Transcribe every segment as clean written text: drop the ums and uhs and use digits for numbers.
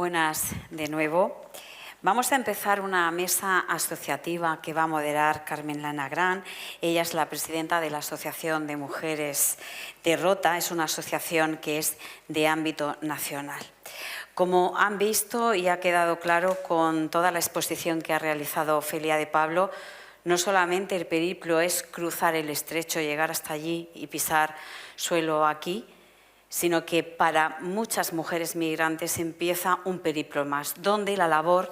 Buenas de nuevo. Vamos a empezar una mesa asociativa que va a moderar Carmen Lanagrán. Ella es la presidenta de la Asociación de Mujeres de Rota. Es una asociación que es de ámbito nacional. Como han visto y ha quedado claro con toda la exposición que ha realizado Ofelia de Pablo, no solamente el periplo es cruzar el estrecho, llegar hasta allí y pisar suelo aquí, sino que para muchas mujeres migrantes empieza un periplo más, donde la labor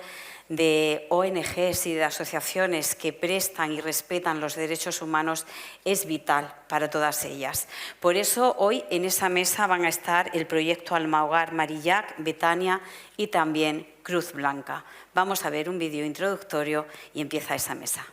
de ONGs y de asociaciones que prestan y respetan los derechos humanos es vital para todas ellas. Por eso hoy en esa mesa van a estar el proyecto Almahogar Marillac, Betania y también Cruz Blanca. Vamos a ver un vídeo introductorio y empieza esa mesa.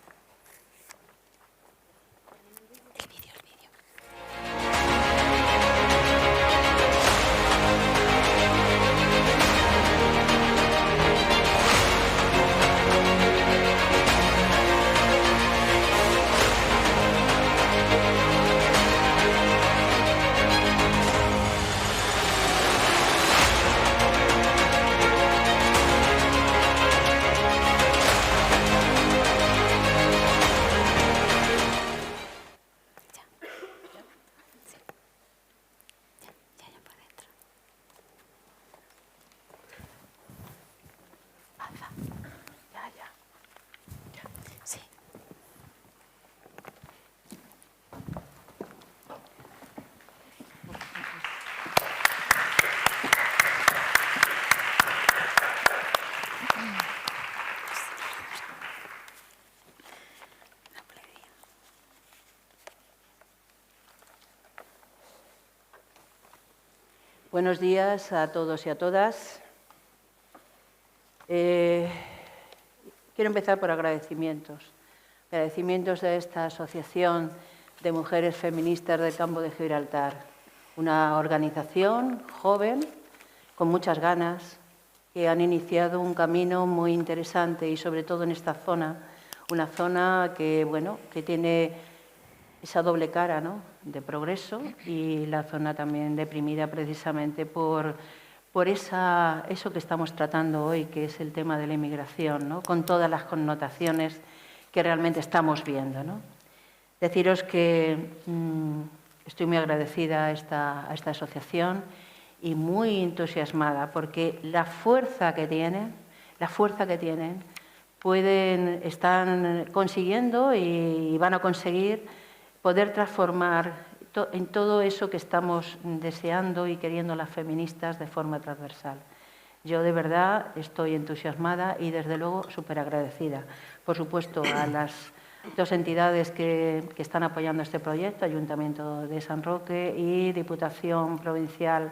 Buenos días a todos y a todas. Quiero empezar por agradecimientos. Agradecimientos a esta Asociación de Mujeres Feministas del Campo de Gibraltar. Una organización joven, con muchas ganas, que han iniciado un camino muy interesante y sobre todo en esta zona, una zona que, que tiene esa doble cara, ¿no?, de progreso y la zona también deprimida precisamente por eso que estamos tratando hoy, que es el tema de la inmigración, ¿no?, con todas las connotaciones que realmente estamos viendo, ¿no? Deciros que estoy muy agradecida a esta asociación y muy entusiasmada porque la fuerza que tienen, están consiguiendo y van a conseguir poder transformar en todo eso que estamos deseando y queriendo las feministas de forma transversal. Yo de verdad estoy entusiasmada y desde luego súper agradecida. Por supuesto a las dos entidades que están apoyando este proyecto, Ayuntamiento de San Roque y Diputación Provincial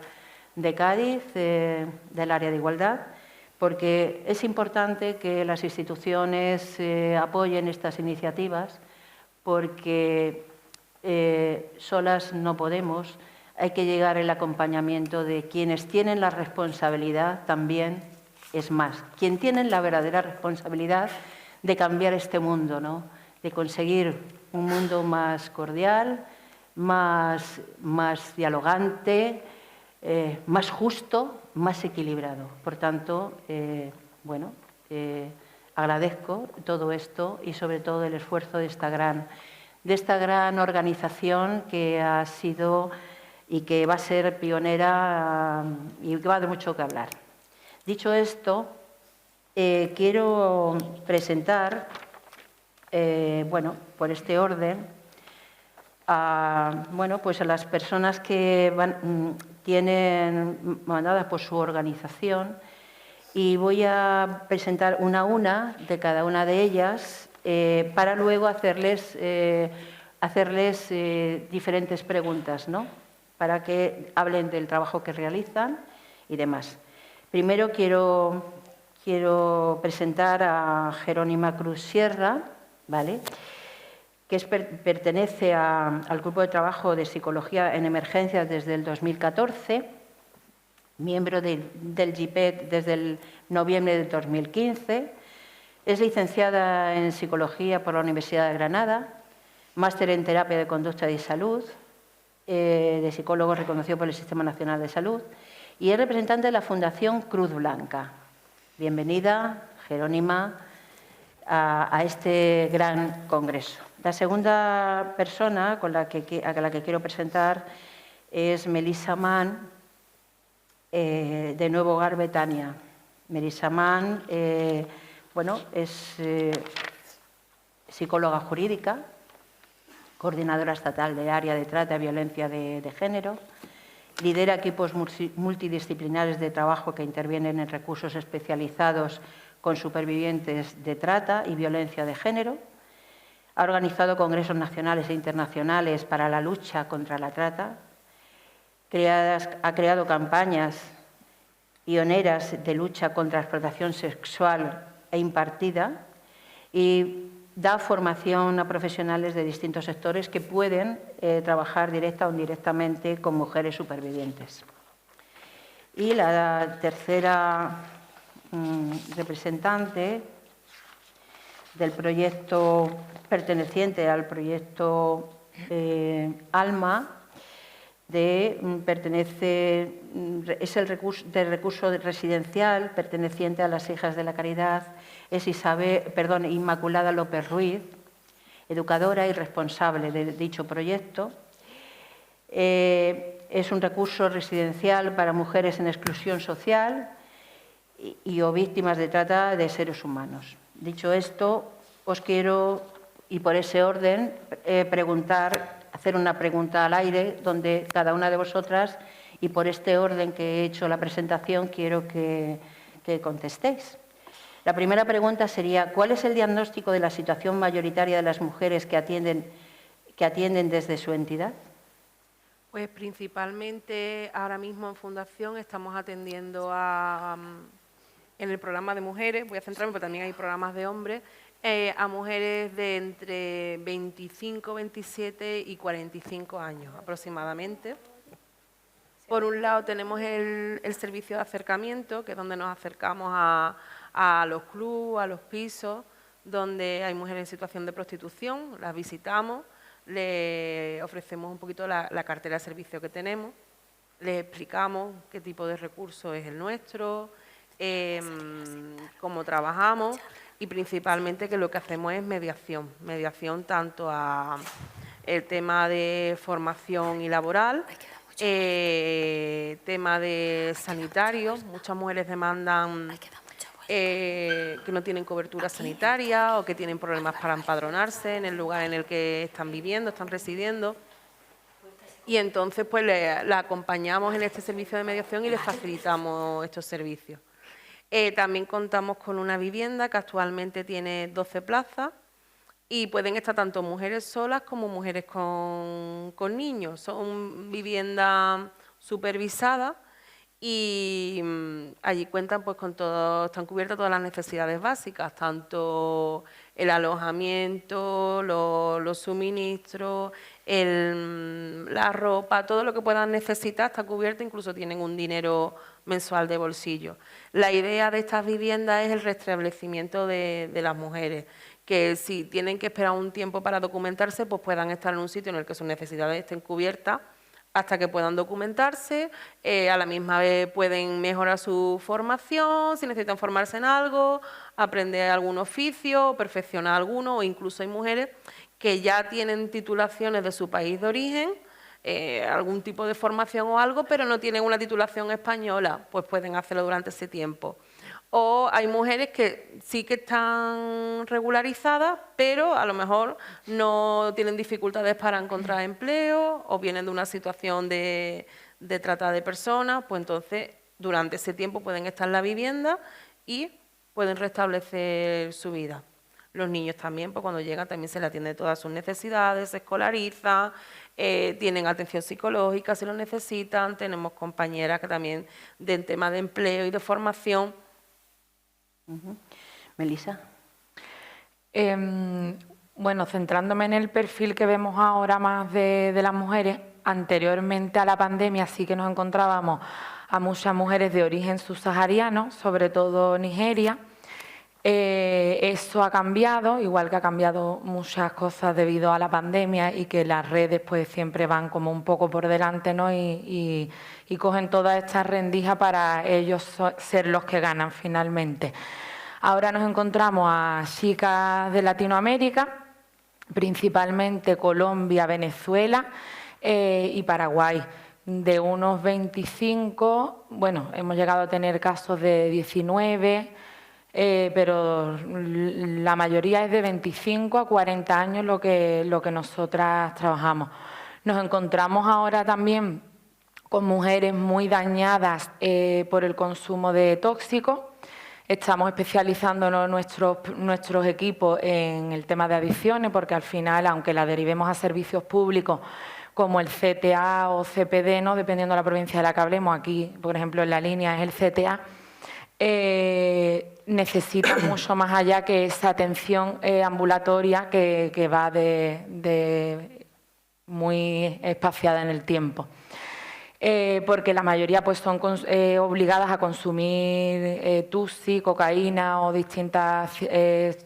de Cádiz, del área de igualdad, porque es importante que las instituciones apoyen estas iniciativas porque solas no podemos, hay que llegar al acompañamiento de quienes tienen la responsabilidad también, es más, quien tienen la verdadera responsabilidad de cambiar este mundo, ¿no?, de conseguir un mundo más cordial, más dialogante, más justo, más equilibrado. Por tanto, agradezco todo esto y sobre todo el esfuerzo de esta gran organización que ha sido y que va a ser pionera y que va a dar mucho que hablar. Dicho esto, quiero presentar, por este orden, a las personas que tienen mandada por su organización y voy a presentar una a una de cada una de ellas para luego hacerles diferentes preguntas, ¿no?, para que hablen del trabajo que realizan y demás. Primero quiero presentar a Jerónima Cruz Sierra, ¿vale?, que pertenece al Grupo de Trabajo de Psicología en Emergencias desde el 2014, miembro del GIPET desde el noviembre del 2015, es licenciada en Psicología por la Universidad de Granada, máster en Terapia de Conducta y Salud, de psicólogo reconocido por el Sistema Nacional de Salud y es representante de la Fundación Cruz Blanca. Bienvenida, Jerónima, a este gran congreso. La segunda persona a la que quiero presentar es Melissa Mann, de Nuevo Hogar Betania. Melissa Mann, es psicóloga jurídica, coordinadora estatal de área de trata y violencia de género, lidera equipos multidisciplinares de trabajo que intervienen en recursos especializados con supervivientes de trata y violencia de género. Ha organizado congresos nacionales e internacionales para la lucha contra la trata. Ha creado campañas pioneras de lucha contra la explotación sexual e impartida y da formación a profesionales de distintos sectores que pueden trabajar directa o indirectamente con mujeres supervivientes. Y la tercera representante del proyecto, perteneciente al proyecto ALMA, es el recurso residencial perteneciente a las Hijas de la Caridad, es Inmaculada López Ruiz, educadora y responsable de dicho proyecto. Es un recurso residencial para mujeres en exclusión social o víctimas de trata de seres humanos. Dicho esto, os quiero, y por ese orden, hacer una pregunta al aire, donde cada una de vosotras, y por este orden que he hecho la presentación, quiero que contestéis. La primera pregunta sería: ¿cuál es el diagnóstico de la situación mayoritaria de las mujeres que atienden desde su entidad? Pues principalmente ahora mismo en Fundación estamos atendiendo en el programa de mujeres, voy a centrarme, pero también hay programas de hombres, a mujeres de entre 25, 27 y 45 años aproximadamente. Por un lado tenemos el servicio de acercamiento, que es donde nos acercamos a los clubes, a los pisos, donde hay mujeres en situación de prostitución, las visitamos, les ofrecemos un poquito la cartera de servicio que tenemos, les explicamos qué tipo de recurso es el nuestro, cómo trabajamos y principalmente que lo que hacemos es mediación tanto a el tema de formación y laboral, tema de sanitario. Muchas mujeres demandan que no tienen cobertura sanitaria o que tienen problemas para empadronarse en el lugar en el que están viviendo, están residiendo. Y entonces pues la acompañamos en este servicio de mediación y les facilitamos estos servicios. También contamos con una vivienda que actualmente tiene 12 plazas y pueden estar tanto mujeres solas como mujeres con niños. Son viviendas supervisadas y allí cuentan pues con todo, están cubiertas todas las necesidades básicas, tanto el alojamiento, los suministros, la ropa, todo lo que puedan necesitar está cubierto, incluso tienen un dinero mensual de bolsillo. La idea de estas viviendas es el restablecimiento de las mujeres, que si tienen que esperar un tiempo para documentarse, pues puedan estar en un sitio en el que sus necesidades estén cubiertas hasta que puedan documentarse, a la misma vez pueden mejorar su formación, si necesitan formarse en algo, aprender algún oficio, perfeccionar alguno, o incluso hay mujeres que ya tienen titulaciones de su país de origen, algún tipo de formación o algo, pero no tienen una titulación española, pues pueden hacerlo durante ese tiempo. O hay mujeres que sí que están regularizadas, pero a lo mejor no tienen dificultades para encontrar empleo o vienen de una situación de trata de personas, pues entonces durante ese tiempo pueden estar en la vivienda y pueden restablecer su vida. Los niños también, pues cuando llegan también se les atiende todas sus necesidades, se escolarizan, tienen atención psicológica si lo necesitan, tenemos compañeras que también del tema de empleo y de formación. Melissa. Bueno, centrándome en el perfil que vemos ahora más de las mujeres, anteriormente a la pandemia sí que nos encontrábamos a muchas mujeres de origen subsahariano, sobre todo Nigeria. Eso ha cambiado, igual que ha cambiado muchas cosas debido a la pandemia y que las redes pues siempre van como un poco por delante, ¿no? y y cogen toda esta rendija para ellos ser los que ganan finalmente. Ahora nos encontramos a chicas de Latinoamérica, principalmente Colombia, Venezuela y Paraguay. De unos 25, bueno, hemos llegado a tener casos de 19, pero la mayoría es de 25 a 40 años lo que nosotras trabajamos. Nos encontramos ahora también con mujeres muy dañadas por el consumo de tóxicos. Estamos especializándonos nuestros equipos en el tema de adicciones, porque al final, aunque la derivemos a servicios públicos como el CTA o CPD, ¿no?, dependiendo de la provincia de la que hablemos, aquí, por ejemplo, en la línea es el CTA, necesita mucho más allá que esa atención ambulatoria que va muy espaciada en el tiempo. Porque la mayoría pues, son obligadas a consumir tusi, cocaína o distintas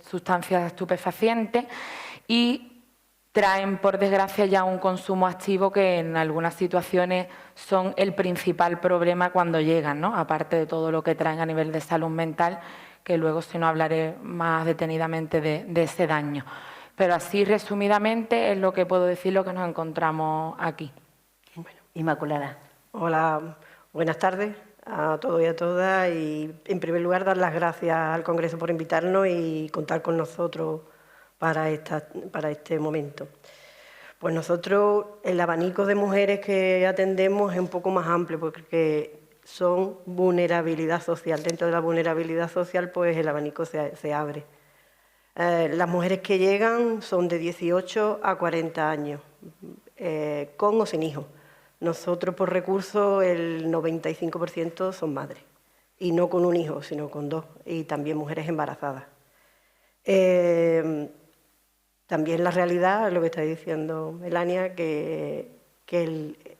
sustancias estupefacientes y traen, por desgracia, ya un consumo activo que en algunas situaciones son el principal problema cuando llegan, ¿no? Aparte de todo lo que traen a nivel de salud mental, que luego si no hablaré más detenidamente de ese daño. Pero así, resumidamente, es lo que puedo decir, lo que nos encontramos aquí. Bueno, Inmaculada. Hola, buenas tardes a todos y a todas. Y en primer lugar, dar las gracias al Congreso por invitarnos y contar con nosotros para este momento. Pues nosotros, el abanico de mujeres que atendemos es un poco más amplio porque son vulnerabilidad social. Dentro de la vulnerabilidad social, pues el abanico se abre. Las mujeres que llegan son de 18 a 40 años, con o sin hijos. Nosotros, por recursos, el 95% son madres, y no con un hijo, sino con dos, y también mujeres embarazadas. También la realidad, lo que está diciendo Melania, que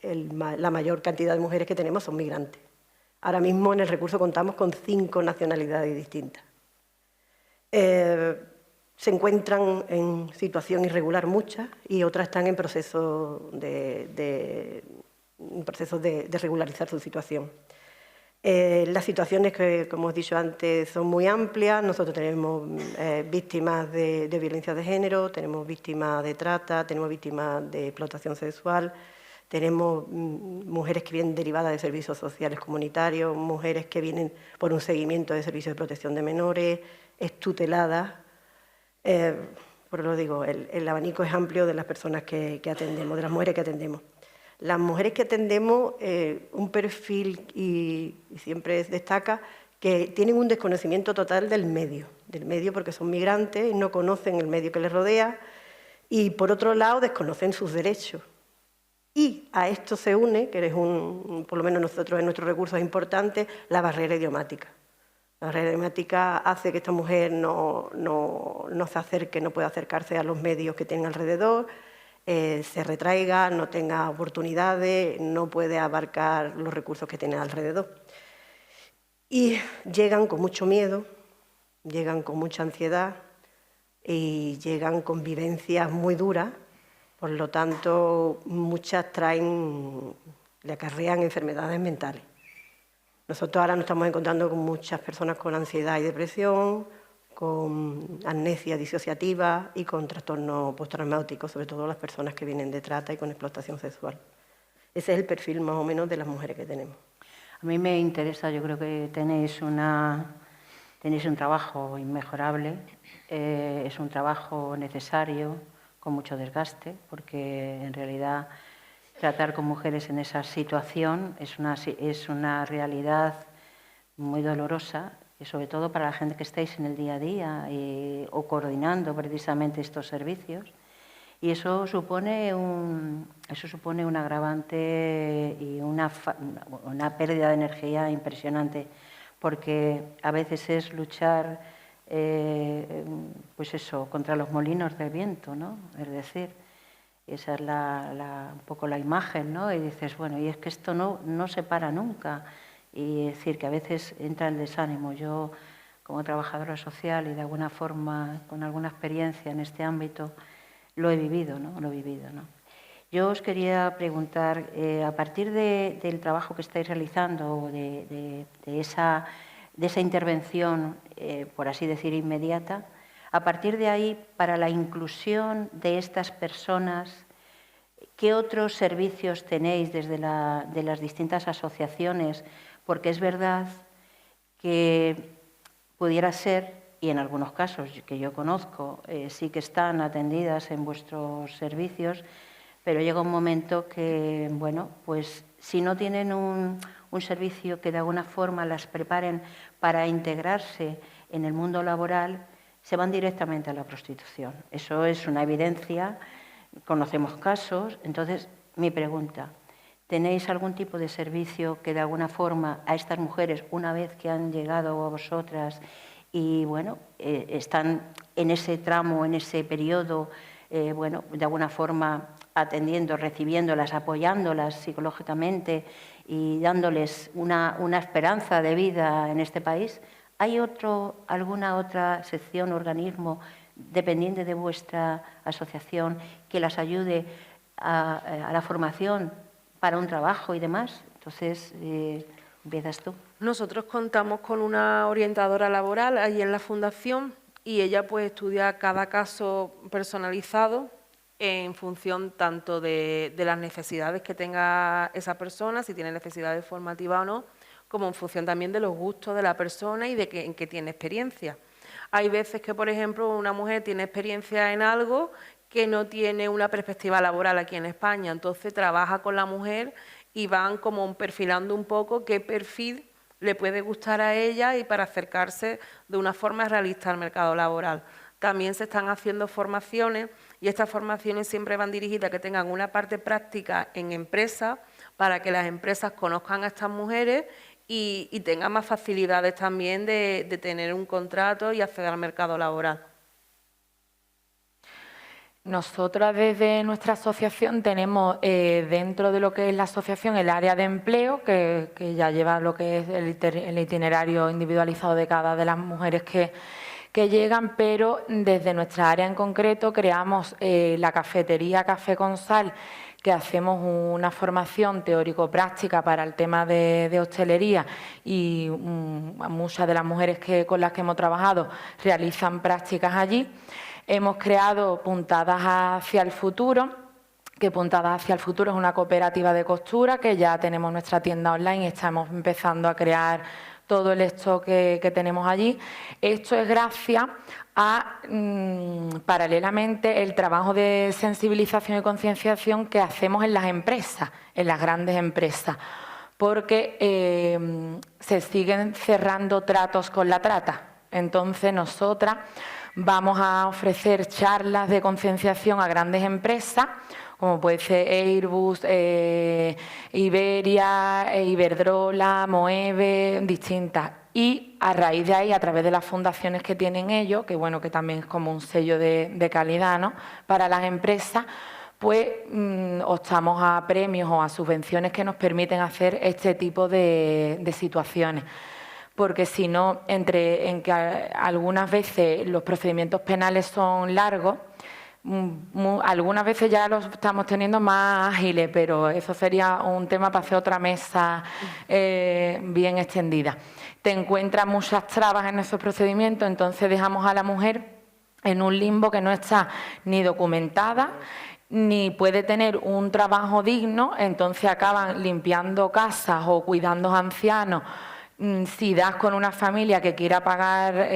la mayor cantidad de mujeres que tenemos son migrantes. Ahora mismo en el recurso contamos con 5 nacionalidades distintas. Se encuentran en situación irregular muchas y otras están en proceso de regularizar su situación. Las situaciones que, como he dicho antes, son muy amplias. Nosotros tenemos víctimas de violencia de género, tenemos víctimas de trata, tenemos víctimas de explotación sexual, tenemos mujeres que vienen derivadas de servicios sociales comunitarios, mujeres que vienen por un seguimiento de servicios de protección de menores, extuteladas. Por lo digo, el abanico es amplio de las personas que atendemos, de las mujeres que atendemos. Las mujeres que atendemos, un perfil, y siempre destaca, que tienen un desconocimiento total del medio porque son migrantes, no conocen el medio que les rodea y, por otro lado, desconocen sus derechos. Y a esto se une, que es por lo menos nosotros en nuestros recursos es importante, la barrera idiomática. La barrera idiomática hace que esta mujer no se acerque, no pueda acercarse a los medios que tienen alrededor, se retraiga, no tenga oportunidades, no puede abarcar los recursos que tiene alrededor. Y llegan con mucho miedo, llegan con mucha ansiedad y llegan con vivencias muy duras, por lo tanto muchas le acarrean enfermedades mentales. Nosotros ahora nos estamos encontrando con muchas personas con ansiedad y depresión, con amnesia disociativa y con trastorno postraumático, sobre todo las personas que vienen de trata y con explotación sexual. Ese es el perfil más o menos de las mujeres que tenemos. A mí me interesa, yo creo que tenéis un trabajo inmejorable, es un trabajo necesario, con mucho desgaste, porque en realidad tratar con mujeres en esa situación es una realidad muy dolorosa, y sobre todo para la gente que estáis en el día a día o coordinando precisamente estos servicios. Y eso supone un agravante y una pérdida de energía impresionante, porque a veces es luchar pues eso, contra los molinos del viento, ¿no? Es decir, esa es un poco la imagen, ¿no? Y dices, bueno, y es que esto no se para nunca. Y es decir, que a veces entra el desánimo. Yo, como trabajadora social y de alguna forma con alguna experiencia en este ámbito, lo he vivido, ¿no? Yo os quería preguntar, a partir del trabajo que estáis realizando, de esa intervención, por así decir, inmediata, a partir de ahí, para la inclusión de estas personas, ¿qué otros servicios tenéis desde de las distintas asociaciones? Porque es verdad que pudiera ser, y en algunos casos que yo conozco, sí que están atendidas en vuestros servicios, pero llega un momento que, bueno, pues si no tienen un servicio que de alguna forma las preparen para integrarse en el mundo laboral, se van directamente a la prostitución. Eso es una evidencia, conocemos casos. Entonces, mi pregunta, ¿tenéis algún tipo de servicio que de alguna forma a estas mujeres, una vez que han llegado a vosotras y, bueno, están en ese tramo, en ese periodo, bueno, de alguna forma atendiendo, recibiéndolas, apoyándolas psicológicamente y dándoles una esperanza de vida en este país? ¿Hay alguna otra sección, organismo, dependiente de vuestra asociación, que las ayude a la formación para un trabajo y demás? Entonces, empiezas tú. Nosotros contamos con una orientadora laboral ahí en la Fundación y ella pues estudia cada caso personalizado en función tanto de las necesidades que tenga esa persona, si tiene necesidades formativas o no, como en función también de los gustos de la persona y de en qué tiene experiencia. Hay veces que, por ejemplo, una mujer tiene experiencia en algo que no tiene una perspectiva laboral aquí en España, entonces trabaja con la mujer y van como perfilando un poco qué perfil le puede gustar a ella y para acercarse de una forma realista al mercado laboral. También se están haciendo formaciones y estas formaciones siempre van dirigidas a que tengan una parte práctica en empresas para que las empresas conozcan a estas mujeres y tengan más facilidades también de tener un contrato y acceder al mercado laboral. Nosotras desde nuestra asociación tenemos dentro de lo que es la asociación el área de empleo, que ya lleva lo que es el itinerario individualizado de cada de las mujeres que llegan, pero desde nuestra área en concreto creamos la cafetería Café con Sal, que hacemos una formación teórico-práctica para el tema de hostelería y muchas de las mujeres con las que hemos trabajado realizan prácticas allí. Hemos creado Puntadas hacia el Futuro, que Puntadas hacia el Futuro es una cooperativa de costura que ya tenemos nuestra tienda online y estamos empezando a crear todo el stock que tenemos allí. Esto es gracias a, paralelamente, el trabajo de sensibilización y concienciación que hacemos en las empresas, en las grandes empresas, porque se siguen cerrando tratos con la trata. Entonces, nosotras vamos a ofrecer charlas de concienciación a grandes empresas, como puede ser Airbus, Iberia, Iberdrola, Moeve, distintas. Y a raíz de ahí, a través de las fundaciones que tienen ellos, que bueno, que también es como un sello de calidad, ¿no?, para las empresas, pues optamos a premios o a subvenciones que nos permiten hacer este tipo de situaciones. Porque si no, en que algunas veces los procedimientos penales son largos, algunas veces ya los estamos teniendo más ágiles, pero eso sería un tema para hacer otra mesa bien extendida. Te encuentras muchas trabas en esos procedimientos, entonces dejamos a la mujer en un limbo que no está ni documentada, ni puede tener un trabajo digno, entonces acaban limpiando casas o cuidando a ancianos. Si das con una familia que quiera pagar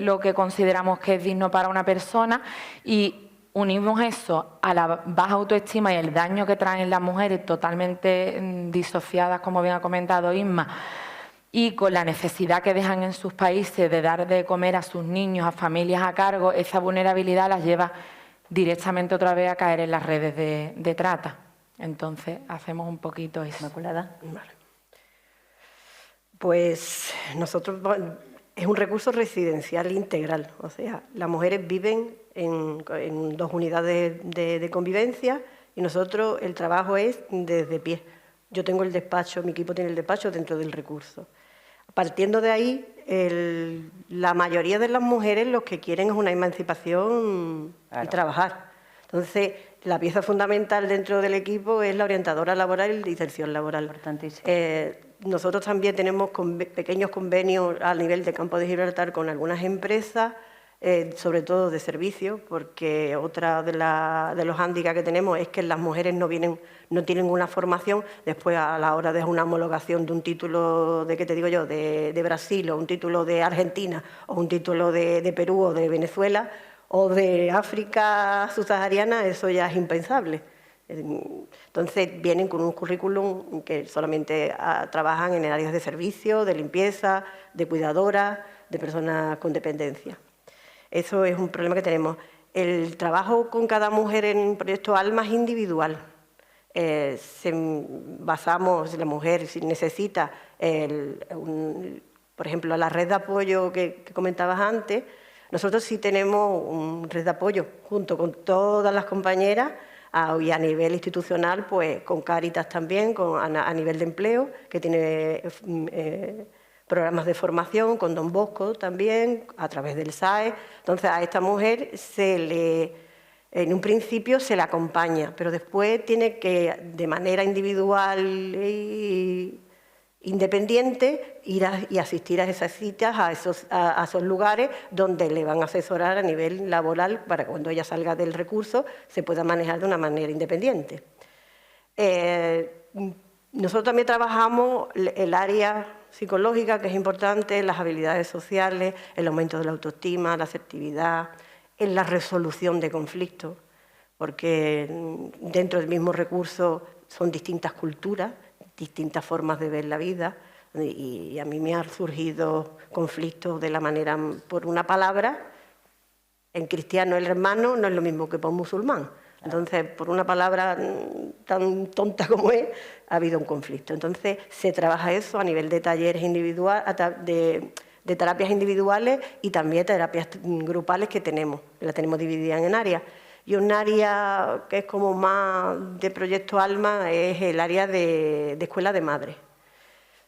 lo que consideramos que es digno para una persona y unimos eso a la baja autoestima y el daño que traen las mujeres totalmente disociadas, como bien ha comentado Isma, y con la necesidad que dejan en sus países de dar de comer a sus niños, a familias a cargo, esa vulnerabilidad las lleva directamente otra vez a caer en las redes de trata. Entonces, hacemos un poquito eso. Inmaculada. Vale. Pues nosotros, es un recurso residencial integral, o sea, las mujeres viven en 2 unidades de convivencia y nosotros el trabajo es desde pie. Yo tengo el despacho, mi equipo tiene el despacho dentro del recurso. Partiendo de ahí, la mayoría de las mujeres lo que quieren es una emancipación y trabajar. Entonces, la pieza fundamental dentro del equipo es la orientadora laboral y la inserción laboral. Importantísimo. Nosotros también tenemos pequeños convenios a nivel de Campo de Gibraltar con algunas empresas, sobre todo de servicios, porque otra de los hándicaps que tenemos es que las mujeres no tienen una formación después a la hora de una homologación de un título de, ¿qué te digo yo?, de Brasil, o un título de Argentina, o un título de Perú o de Venezuela, o de África subsahariana, eso ya es impensable. Entonces vienen con un currículum que solamente trabajan en áreas de servicio, de limpieza, de cuidadoras, de personas con dependencia. Eso es un problema que tenemos. El trabajo con cada mujer en un proyecto ALMA es individual. Basamos, la mujer si necesita, por ejemplo, la red de apoyo que comentabas antes, nosotros sí tenemos una red de apoyo junto con todas las compañeras y a nivel institucional, pues con Cáritas también, a nivel de empleo, que tiene programas de formación, con Don Bosco también, a través del SAE. Entonces, a esta mujer en un principio se la acompaña, pero después tiene que, de manera individual e independiente, ir y asistir a esas citas, a esos lugares donde le van a asesorar a nivel laboral para que cuando ella salga del recurso se pueda manejar de una manera independiente. Nosotros también trabajamos el área psicológica, que es importante, las habilidades sociales, el aumento de la autoestima, la asertividad, en la resolución de conflictos, porque dentro del mismo recurso son distintas culturas, distintas formas de ver la vida, y a mí me han surgido conflictos de la manera, por una palabra, en cristiano el hermano no es lo mismo que por un musulmán. Entonces, por una palabra tan tonta como es, ha habido un conflicto. Entonces, se trabaja eso a nivel de talleres individuales, de terapias individuales y también terapias grupales que tenemos. La tenemos dividida en áreas. Y un área que es como más de proyecto ALMA es el área de escuela de madres.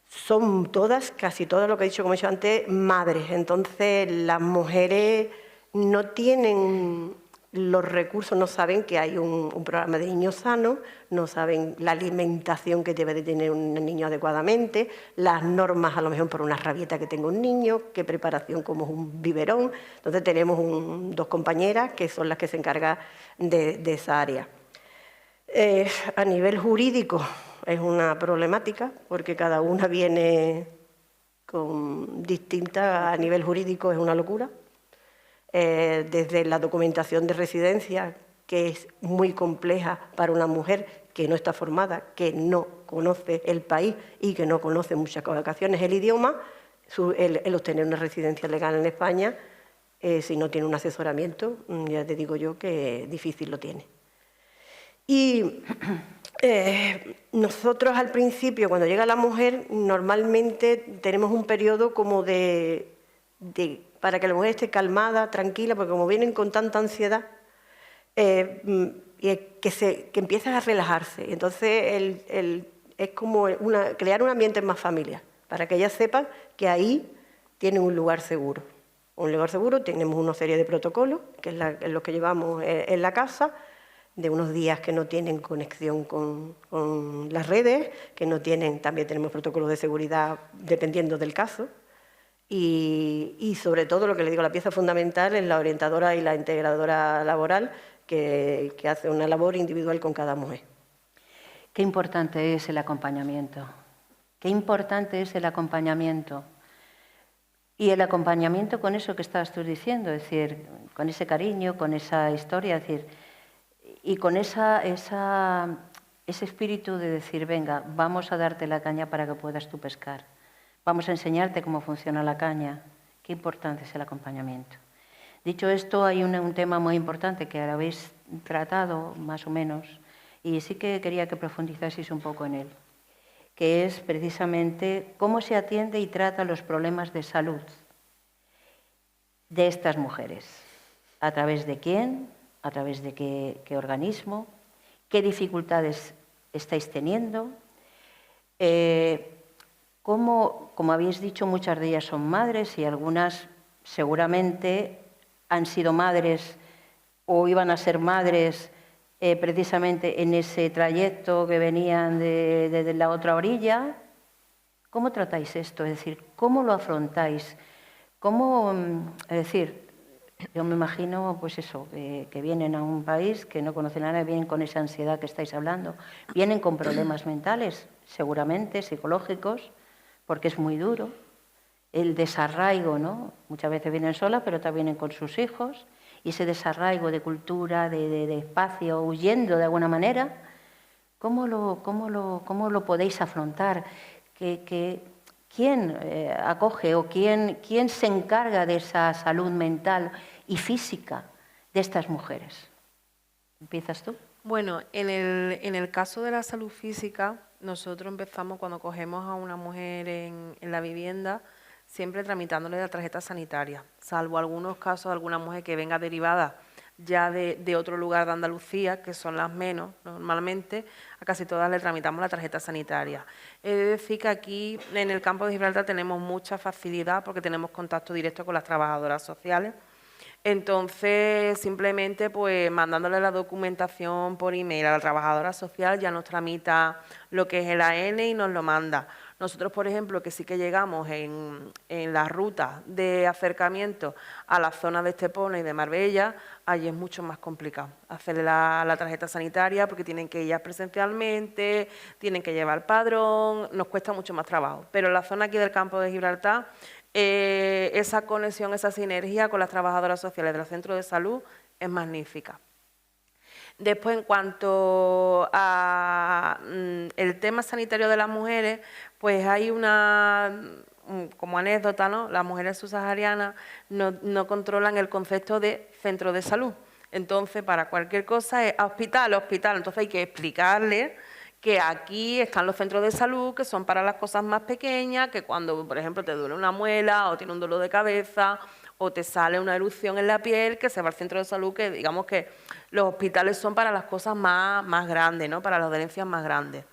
Son todas, casi todas, lo que he dicho, como he dicho antes, madres. Entonces, las mujeres no tienen los recursos, no saben que hay un programa de niños sanos, no saben la alimentación que debe de tener un niño adecuadamente, las normas a lo mejor por una rabieta que tenga un niño, qué preparación como es un biberón. Entonces tenemos dos compañeras que son las que se encargan de esa área. A nivel jurídico es una problemática porque cada una viene con distinta, a nivel jurídico es una locura. Desde la documentación de residencia, que es muy compleja para una mujer que no está formada, que no conoce el país y que no conoce en muchas ocasiones el idioma, el obtener una residencia legal en España, si no tiene un asesoramiento, ya te digo yo que difícil lo tiene. Y nosotros al principio, cuando llega la mujer, normalmente tenemos un periodo como para que la mujer esté calmada, tranquila, porque como vienen con tanta ansiedad, que empiezan a relajarse. Entonces, es como crear un ambiente más familiar, para que ellas sepan que ahí tienen un lugar seguro. Un lugar seguro, tenemos una serie de protocolos, que es lo que llevamos en la casa, de unos días que no tienen conexión con las redes, que no tienen, también tenemos protocolos de seguridad dependiendo del caso. Y sobre todo, lo que le digo, la pieza fundamental es la orientadora y la integradora laboral que hace una labor individual con cada mujer. Qué importante es el acompañamiento. Qué importante es el acompañamiento. Y el acompañamiento con eso que estabas tú diciendo, es decir, con ese cariño, con esa historia, es decir, y con ese espíritu de decir, venga, vamos a darte la caña para que puedas tú pescar. Vamos a enseñarte cómo funciona la caña. Qué importante es el acompañamiento. Dicho esto, hay un tema muy importante que ahora habéis tratado, más o menos, y sí que quería que profundizaseis un poco en él, que es precisamente cómo se atiende y trata los problemas de salud de estas mujeres. ¿A través de quién? ¿A través de qué organismo? ¿Qué dificultades estáis teniendo? Como habéis dicho, muchas de ellas son madres y algunas seguramente han sido madres o iban a ser madres precisamente en ese trayecto que venían de la otra orilla. ¿Cómo tratáis esto? Es decir, ¿cómo lo afrontáis? ¿Cómo, es decir, yo me imagino, pues eso, que vienen a un país que no conocen a nadie, vienen con esa ansiedad que estáis hablando, vienen con problemas mentales, seguramente, psicológicos, porque es muy duro. El desarraigo, ¿no? Muchas veces vienen solas, pero también vienen con sus hijos, y ese desarraigo de cultura, de espacio, huyendo de alguna manera, ¿cómo lo podéis afrontar? ¿Quién acoge o quién se encarga de esa salud mental y física de estas mujeres? ¿Empiezas tú? Bueno, en el caso de la salud física, nosotros empezamos cuando cogemos a una mujer en la vivienda, siempre tramitándole la tarjeta sanitaria, salvo algunos casos de alguna mujer que venga derivada ya de otro lugar de Andalucía, que son las menos normalmente, a casi todas le tramitamos la tarjeta sanitaria. He de decir que aquí en el campo de Gibraltar tenemos mucha facilidad porque tenemos contacto directo con las trabajadoras sociales. Entonces, simplemente pues mandándole la documentación por email a la trabajadora social ya nos tramita lo que es el AN y nos lo manda. Nosotros, por ejemplo, que sí que llegamos en la ruta de acercamiento a la zona de Estepona y de Marbella, allí es mucho más complicado hacerle la tarjeta sanitaria porque tienen que ir presencialmente, tienen que llevar padrón, nos cuesta mucho más trabajo. Pero en la zona aquí del campo de Gibraltar, esa conexión, esa sinergia con las trabajadoras sociales del centro de salud es magnífica. Después, en cuanto a el tema sanitario de las mujeres, pues hay como anécdota, ¿no? Las mujeres subsaharianas no controlan el concepto de centro de salud. Entonces, para cualquier cosa es hospital. Entonces hay que explicarle que aquí están los centros de salud, que son para las cosas más pequeñas, que cuando, por ejemplo, te duele una muela o tienes un dolor de cabeza o te sale una erupción en la piel, que se va al centro de salud, que digamos que los hospitales son para las cosas más grandes, ¿no? Para las dolencias más grandes.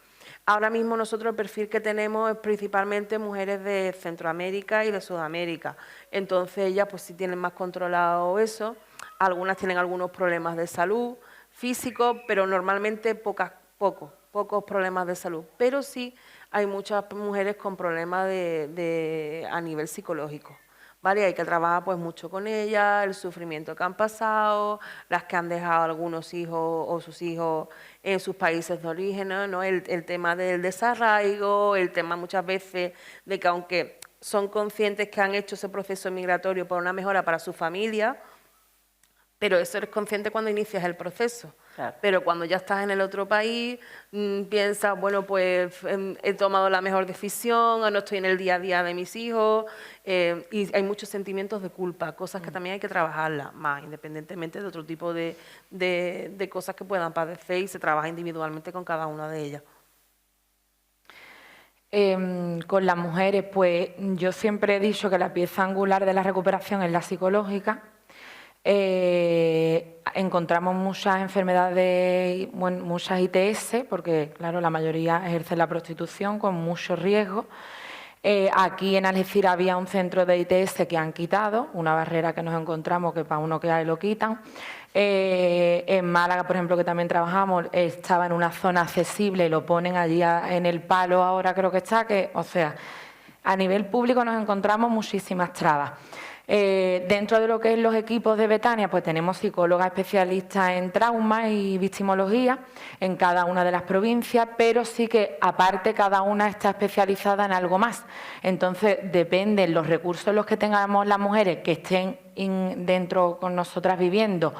Ahora mismo nosotros el perfil que tenemos es principalmente mujeres de Centroamérica y de Sudamérica. Entonces ellas pues sí tienen más controlado eso. Algunas tienen algunos problemas de salud físicos, pero normalmente pocos problemas de salud. Pero sí hay muchas mujeres con problemas a nivel psicológico. ¿Vale? Hay que trabajar pues mucho con ellas, el sufrimiento que han pasado, las que han dejado algunos hijos o sus hijos en sus países de origen, ¿no? El tema del desarraigo, el tema muchas veces de que aunque son conscientes que han hecho ese proceso migratorio por una mejora para su familia, pero eso eres consciente cuando inicias el proceso. Claro. Pero cuando ya estás en el otro país, piensas, bueno, pues he tomado la mejor decisión, o no estoy en el día a día de mis hijos, y hay muchos sentimientos de culpa, cosas que también hay que trabajarlas más, independientemente de otro tipo de cosas que puedan padecer, y se trabaja individualmente con cada una de ellas. Con las mujeres, pues yo siempre he dicho que la pieza angular de la recuperación es la psicológica. Encontramos muchas enfermedades, bueno, muchas ITS, porque claro, la mayoría ejerce la prostitución con mucho riesgo. Aquí en Algeciras había un centro de ITS que han quitado, una barrera que nos encontramos que para uno que hay lo quitan. En Málaga, por ejemplo, que también trabajamos, estaba en una zona accesible y lo ponen allí en el Palo ahora creo que está, o sea, a nivel público nos encontramos muchísimas trabas. Dentro de lo que es los equipos de Betania, pues tenemos psicólogas especialistas en trauma y victimología en cada una de las provincias, pero sí que aparte cada una está especializada en algo más. Entonces dependen los recursos en los que tengamos las mujeres que estén dentro con nosotras viviendo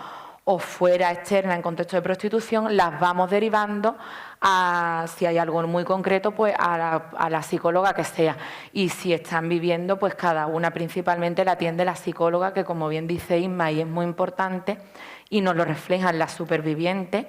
o fuera externa en contexto de prostitución, las vamos derivando a, si hay algo muy concreto, pues a la psicóloga que sea. Y si están viviendo, pues cada una principalmente la atiende la psicóloga, que como bien dice Isma, y es muy importante, y nos lo reflejan las supervivientes,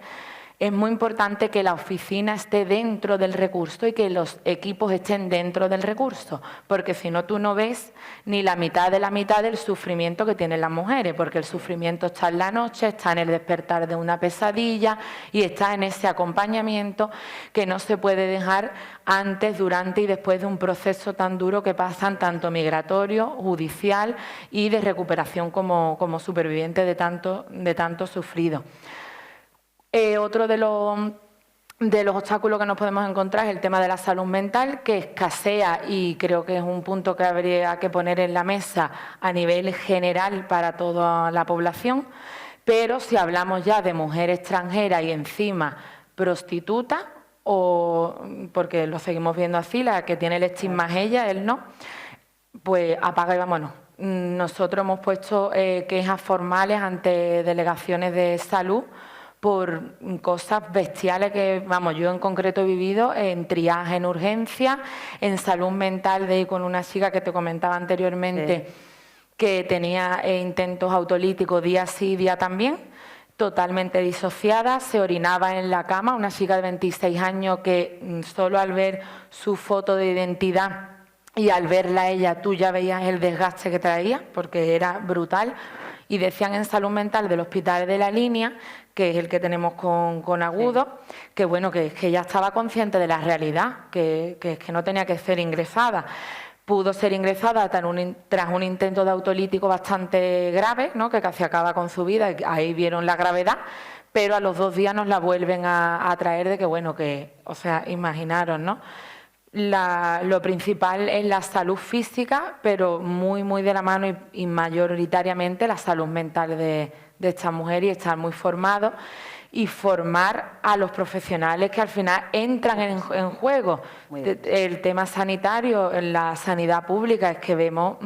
es muy importante que la oficina esté dentro del recurso y que los equipos estén dentro del recurso, porque si no tú no ves ni la mitad del sufrimiento que tienen las mujeres, porque el sufrimiento está en la noche, está en el despertar de una pesadilla y está en ese acompañamiento que no se puede dejar antes, durante y después de un proceso tan duro que pasan tanto migratorio, judicial y de recuperación como superviviente de tanto sufrido. Otro de los obstáculos que nos podemos encontrar es el tema de la salud mental, que escasea y creo que es un punto que habría que poner en la mesa a nivel general para toda la población. Pero si hablamos ya de mujer extranjera y encima prostituta, o porque lo seguimos viendo así, la que tiene el estigma es ella, él no, pues apaga y vámonos. Nosotros hemos puesto quejas formales ante delegaciones de salud por cosas bestiales que, vamos, yo en concreto he vivido en triaje, en urgencia, en salud mental, de ir con una chica que te comentaba anteriormente, que tenía intentos autolíticos día sí, día también, totalmente disociada, se orinaba en la cama, una chica de 26 años que solo al ver su foto de identidad y al verla a ella tú ya veías el desgaste que traía, porque era brutal. Y decían en salud mental del Hospital de la Línea, que es el que tenemos con Agudo, que bueno, que ella estaba consciente de la realidad, que no tenía que ser ingresada. Pudo ser ingresada tras un intento de autolítico bastante grave, ¿no?, que casi acaba con su vida, y ahí vieron la gravedad, pero a los 2 días nos la vuelven a traer de que, bueno, que, o sea, imaginaros, ¿no? Lo principal es la salud física, pero muy de la mano y mayoritariamente la salud mental de esta mujer, y estar muy formados y formar a los profesionales que al final entran en juego. El tema sanitario, en la sanidad pública, es que vemos,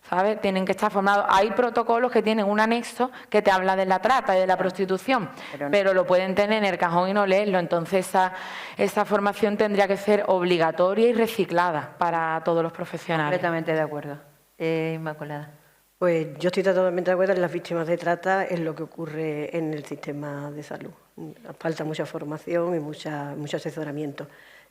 ¿sabes? Tienen que estar formados. Hay protocolos que tienen un anexo que te habla de la trata y de la prostitución, pero lo pueden tener en el cajón y no leerlo. Entonces esa formación tendría que ser obligatoria y reciclada para todos los profesionales. Completamente de acuerdo. Inmaculada. Pues yo estoy totalmente de acuerdo en las víctimas de trata, en lo que ocurre en el sistema de salud. Falta mucha formación y mucho asesoramiento.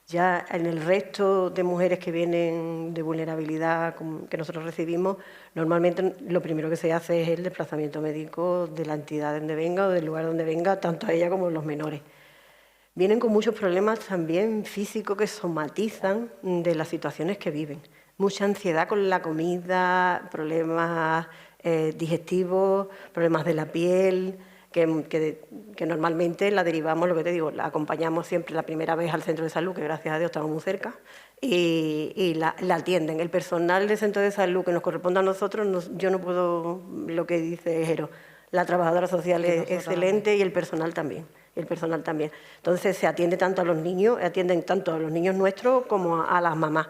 Ya en el resto de mujeres que vienen de vulnerabilidad que nosotros recibimos, normalmente lo primero que se hace es el desplazamiento médico de la entidad donde venga o del lugar donde venga, tanto a ella como a los menores. Vienen con muchos problemas también físicos que somatizan de las situaciones que viven. Mucha ansiedad con la comida, problemas digestivos, problemas de la piel, que normalmente la derivamos, lo que te digo, la acompañamos siempre la primera vez al centro de salud, que gracias a Dios estamos muy cerca, y la atienden. El personal del centro de salud que nos corresponde a nosotros, yo no puedo, lo que dice Jero, la trabajadora social es excelente y el personal también. Entonces se atiende tanto a los niños, atienden tanto a los niños nuestros como a las mamás.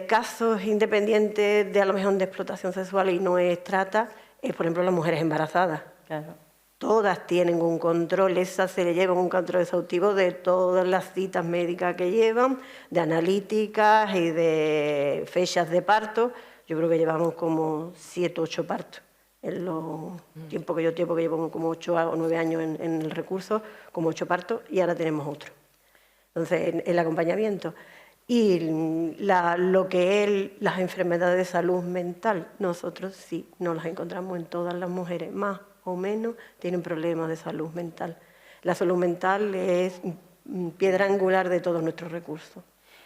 Casos independientes de a lo mejor de explotación sexual y no es trata, es por ejemplo las mujeres embarazadas. Claro. Todas tienen un control, esas se le lleva un control exhaustivo de todas las citas médicas que llevan, de analíticas y de fechas de parto. Yo creo que llevamos como 7 o 8 partos. En los tiempos que yo llevo como 8 o 9 años en el recurso, como 8 partos, y ahora tenemos otro. Entonces, el acompañamiento. Y lo que es las enfermedades de salud mental, nosotros sí nos las encontramos en todas las mujeres, más o menos tienen problemas de salud mental. La salud mental es piedra angular de todos nuestros recursos.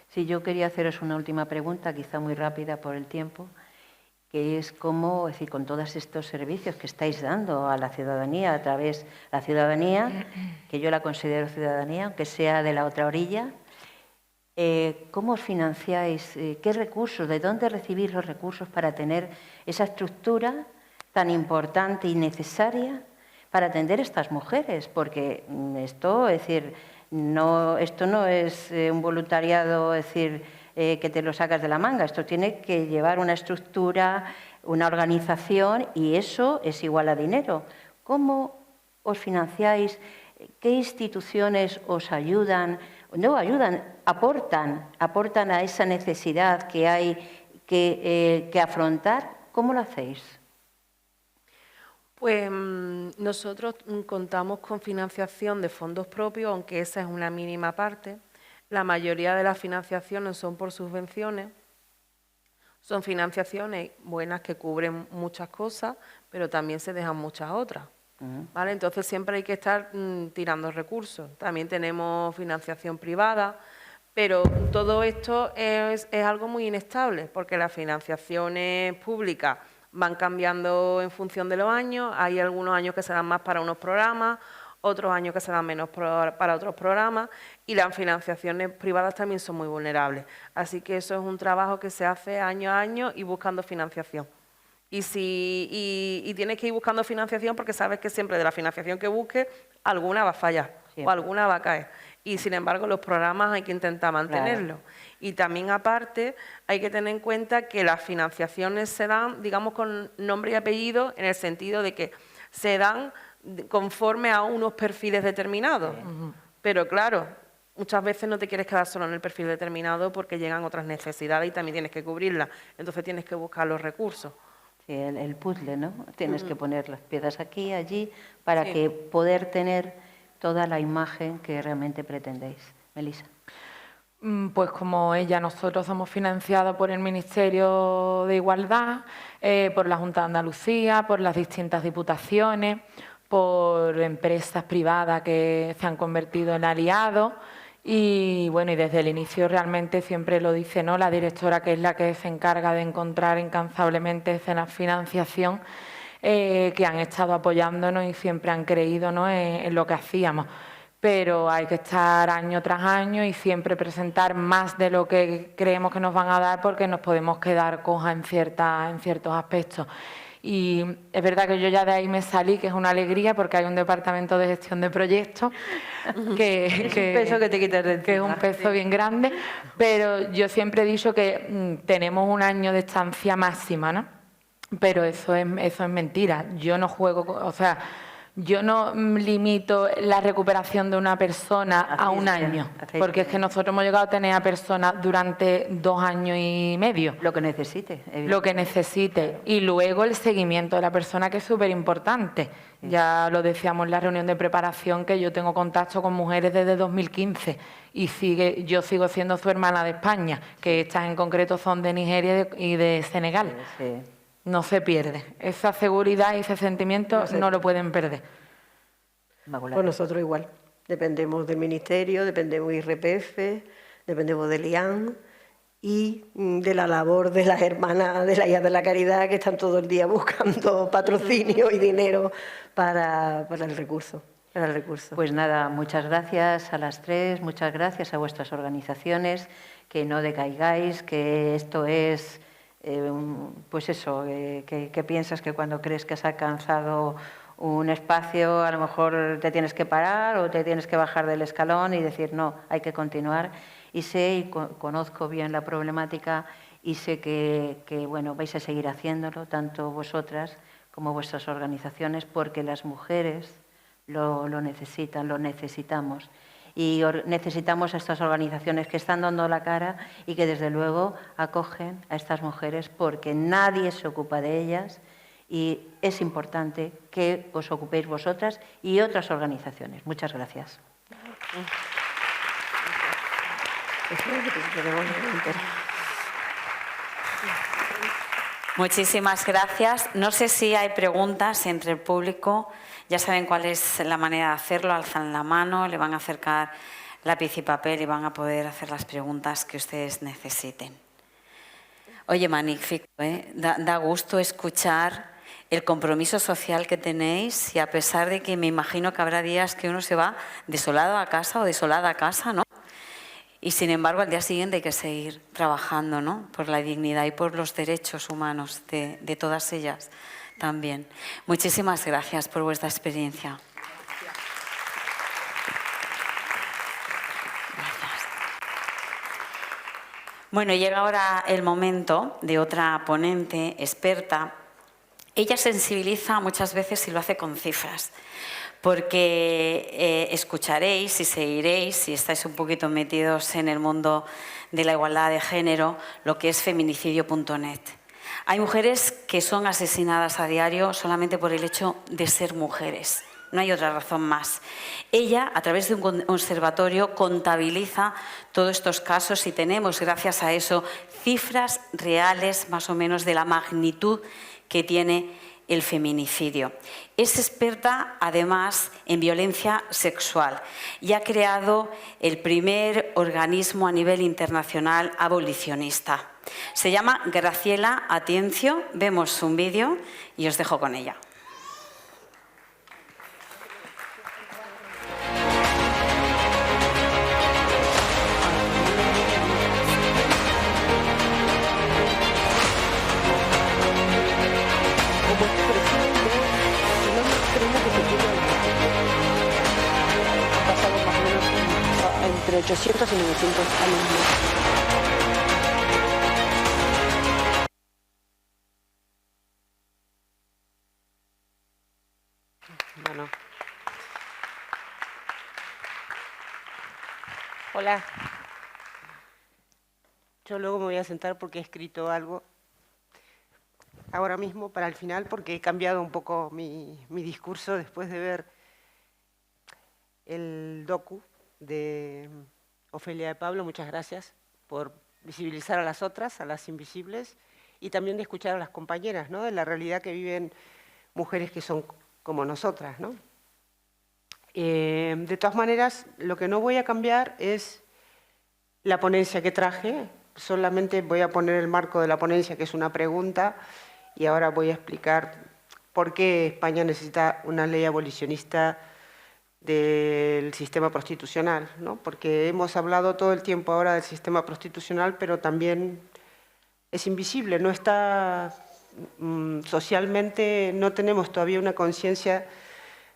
Sí, yo quería haceros una última pregunta, quizá muy rápida por el tiempo, que es cómo, es decir, con todos estos servicios que estáis dando a la ciudadanía, a través de la ciudadanía, que yo la considero ciudadanía, aunque sea de la otra orilla, ¿cómo os financiáis? ¿Qué recursos? ¿De dónde recibís los recursos para tener esa estructura tan importante y necesaria para atender a estas mujeres? Porque esto, es decir, esto no es un voluntariado, es decir, que te lo sacas de la manga. Esto tiene que llevar una estructura, una organización, y eso es igual a dinero. ¿Cómo os financiáis? ¿Qué instituciones os ayudan? No ayudan, aportan a esa necesidad que hay que afrontar. ¿Cómo lo hacéis? Pues nosotros contamos con financiación de fondos propios, aunque esa es una mínima parte. La mayoría de las financiaciones son por subvenciones. Son financiaciones buenas que cubren muchas cosas, pero también se dejan muchas otras. ¿Vale? Entonces siempre hay que estar tirando recursos. También tenemos financiación privada, pero todo esto es algo muy inestable, porque las financiaciones públicas van cambiando en función de los años. Hay algunos años que se dan más para unos programas, otros años que se dan menos para otros programas y las financiaciones privadas también son muy vulnerables. Así que eso es un trabajo que se hace año a año y buscando financiación. Y tienes que ir buscando financiación porque sabes que siempre de la financiación que busques, alguna va a fallar o alguna va a caer. Y sin embargo, los programas hay que intentar mantenerlos. Claro. Y también, aparte, hay que tener en cuenta que las financiaciones se dan, digamos, con nombre y apellido, en el sentido de que se dan conforme a unos perfiles determinados. Pero claro, muchas veces no te quieres quedar solo en el perfil determinado porque llegan otras necesidades y también tienes que cubrirlas. Entonces tienes que buscar los recursos. Sí, el puzzle, ¿no? Tienes que poner las piezas aquí, allí, para que poder tener toda la imagen que realmente pretendéis. Melissa. Pues como ella, nosotros somos financiados por el Ministerio de Igualdad, por la Junta de Andalucía, por las distintas diputaciones, por empresas privadas que se han convertido en aliados. Y bueno, y desde el inicio realmente siempre lo dice, ¿no?, la directora, que es la que se encarga de encontrar incansablemente escenas de financiación, que han estado apoyándonos y siempre han creído, ¿no?, en lo que hacíamos. Pero hay que estar año tras año y siempre presentar más de lo que creemos que nos van a dar, porque nos podemos quedar cojas en ciertos aspectos. Y es verdad que yo ya de ahí me salí, que es una alegría, porque hay un departamento de gestión de proyectos que es un peso que te quitas de encima, que es un peso bien grande, pero yo siempre he dicho que tenemos un año de estancia máxima, ¿no? Pero eso es mentira. Yo no juego, o sea, yo no limito la recuperación de una persona a un año, porque es que nosotros hemos llegado a tener a personas durante 2 años y medio. Lo que necesite. Lo que necesite. Y luego el seguimiento de la persona, que es súper importante. Ya lo decíamos en la reunión de preparación, que yo tengo contacto con mujeres desde 2015 y yo sigo siendo su hermana de España, que estas en concreto son de Nigeria y de Senegal. Sí. No se pierde. Esa seguridad y ese sentimiento no lo pueden perder. Pues nosotros igual. Dependemos del Ministerio, dependemos de IRPF, dependemos del IAN y de la labor de las hermanas de la Hijas de la Caridad, que están todo el día buscando patrocinio y dinero para el recurso. Pues nada, muchas gracias a las 3, muchas gracias a vuestras organizaciones, que no decaigáis, que esto es... pues eso, que piensas que cuando crees que has alcanzado un espacio a lo mejor te tienes que parar o te tienes que bajar del escalón y decir no, hay que continuar. Y sé y conozco bien la problemática y sé que bueno, vais a seguir haciéndolo, tanto vosotras como vuestras organizaciones, porque las mujeres lo necesitan, lo necesitamos. Y necesitamos a estas organizaciones que están dando la cara y que desde luego acogen a estas mujeres, porque nadie se ocupa de ellas y es importante que os ocupéis vosotras y otras organizaciones. Muchas gracias. Muchísimas gracias. No sé si hay preguntas entre el público. Ya saben cuál es la manera de hacerlo. Alzan la mano, le van a acercar lápiz y papel y van a poder hacer las preguntas que ustedes necesiten. Oye, magnífico, ¿eh? Da gusto escuchar el compromiso social que tenéis, y a pesar de que me imagino que habrá días que uno se va desolado a casa o desolada a casa, ¿no? Y sin embargo, al día siguiente hay que seguir trabajando, ¿no?, por la dignidad y por los derechos humanos de todas ellas también. Muchísimas gracias por vuestra experiencia. Gracias. Bueno, llega ahora el momento de otra ponente experta. Ella sensibiliza muchas veces y lo hace con cifras, porque escucharéis y seguiréis, si estáis un poquito metidos en el mundo de la igualdad de género, lo que es feminicidio.net. Hay mujeres que son asesinadas a diario solamente por el hecho de ser mujeres. No hay otra razón más. Ella, a través de un observatorio, contabiliza todos estos casos y tenemos, gracias a eso, cifras reales más o menos de la magnitud que tiene el feminicidio. Es experta, además, en violencia sexual y ha creado el primer organismo a nivel internacional abolicionista. Se llama Graciela Atiencio. Vemos un vídeo y os dejo con ella. entre 800 y 900 alumnos. Bueno. Hola. Yo luego me voy a sentar porque he escrito algo ahora mismo para el final, porque he cambiado un poco mi discurso después de ver el docu de Ofelia de Pablo. Muchas gracias por visibilizar a las otras, a las invisibles, y también de escuchar a las compañeras, ¿no?, de la realidad que viven mujeres que son como nosotras, ¿no? De todas maneras, lo que no voy a cambiar es la ponencia que traje. Solamente voy a poner el marco de la ponencia, que es una pregunta, y ahora voy a explicar por qué España necesita una ley abolicionista del sistema prostitucional, ¿no? Porque hemos hablado todo el tiempo ahora del sistema prostitucional, pero también es invisible, no está socialmente, no tenemos todavía una conciencia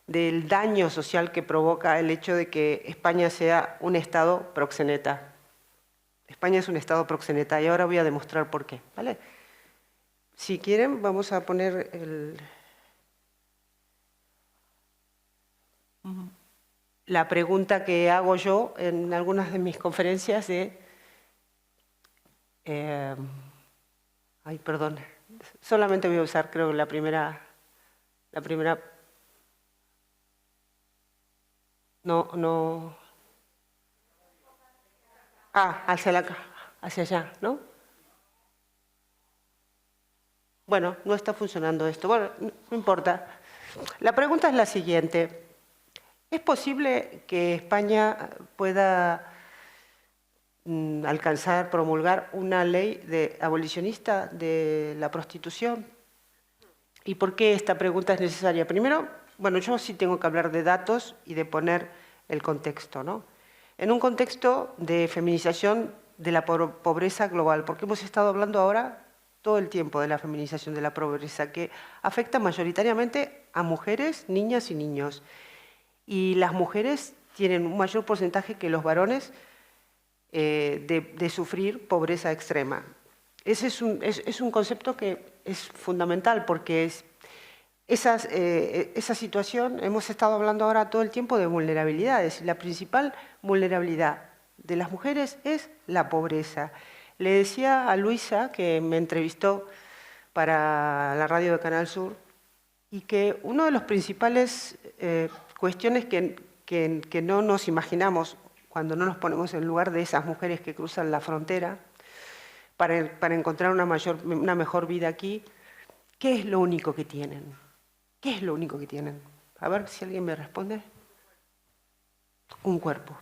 del daño social que provoca el hecho de que España sea un Estado proxeneta. España es un Estado proxeneta y ahora voy a demostrar por qué, ¿vale? Si quieren, vamos a poner la pregunta que hago yo en algunas de mis conferencias de... ay, perdón. Solamente voy a usar, creo, la primera... No... Ah, hacia allá, ¿no? Bueno, no está funcionando esto. Bueno, no importa. La pregunta es la siguiente. ¿Es posible que España pueda alcanzar, promulgar una ley abolicionista de la prostitución? ¿Y por qué esta pregunta es necesaria? Primero, bueno, yo sí tengo que hablar de datos y de poner el contexto, ¿no? En un contexto de feminización de la pobreza global, porque hemos estado hablando ahora todo el tiempo de la feminización de la pobreza, que afecta mayoritariamente a mujeres, niñas y niños. Y las mujeres tienen un mayor porcentaje que los varones de sufrir pobreza extrema. Ese es un concepto que es fundamental, porque esa situación, hemos estado hablando ahora todo el tiempo de vulnerabilidades, y la principal vulnerabilidad de las mujeres es la pobreza. Le decía a Luisa, que me entrevistó para la radio de Canal Sur, y que una de las principales cuestiones que no nos imaginamos cuando no nos ponemos en lugar de esas mujeres que cruzan la frontera para encontrar una mejor vida aquí, ¿qué es lo único que tienen? ¿Qué es lo único que tienen? A ver si alguien me responde. Un cuerpo.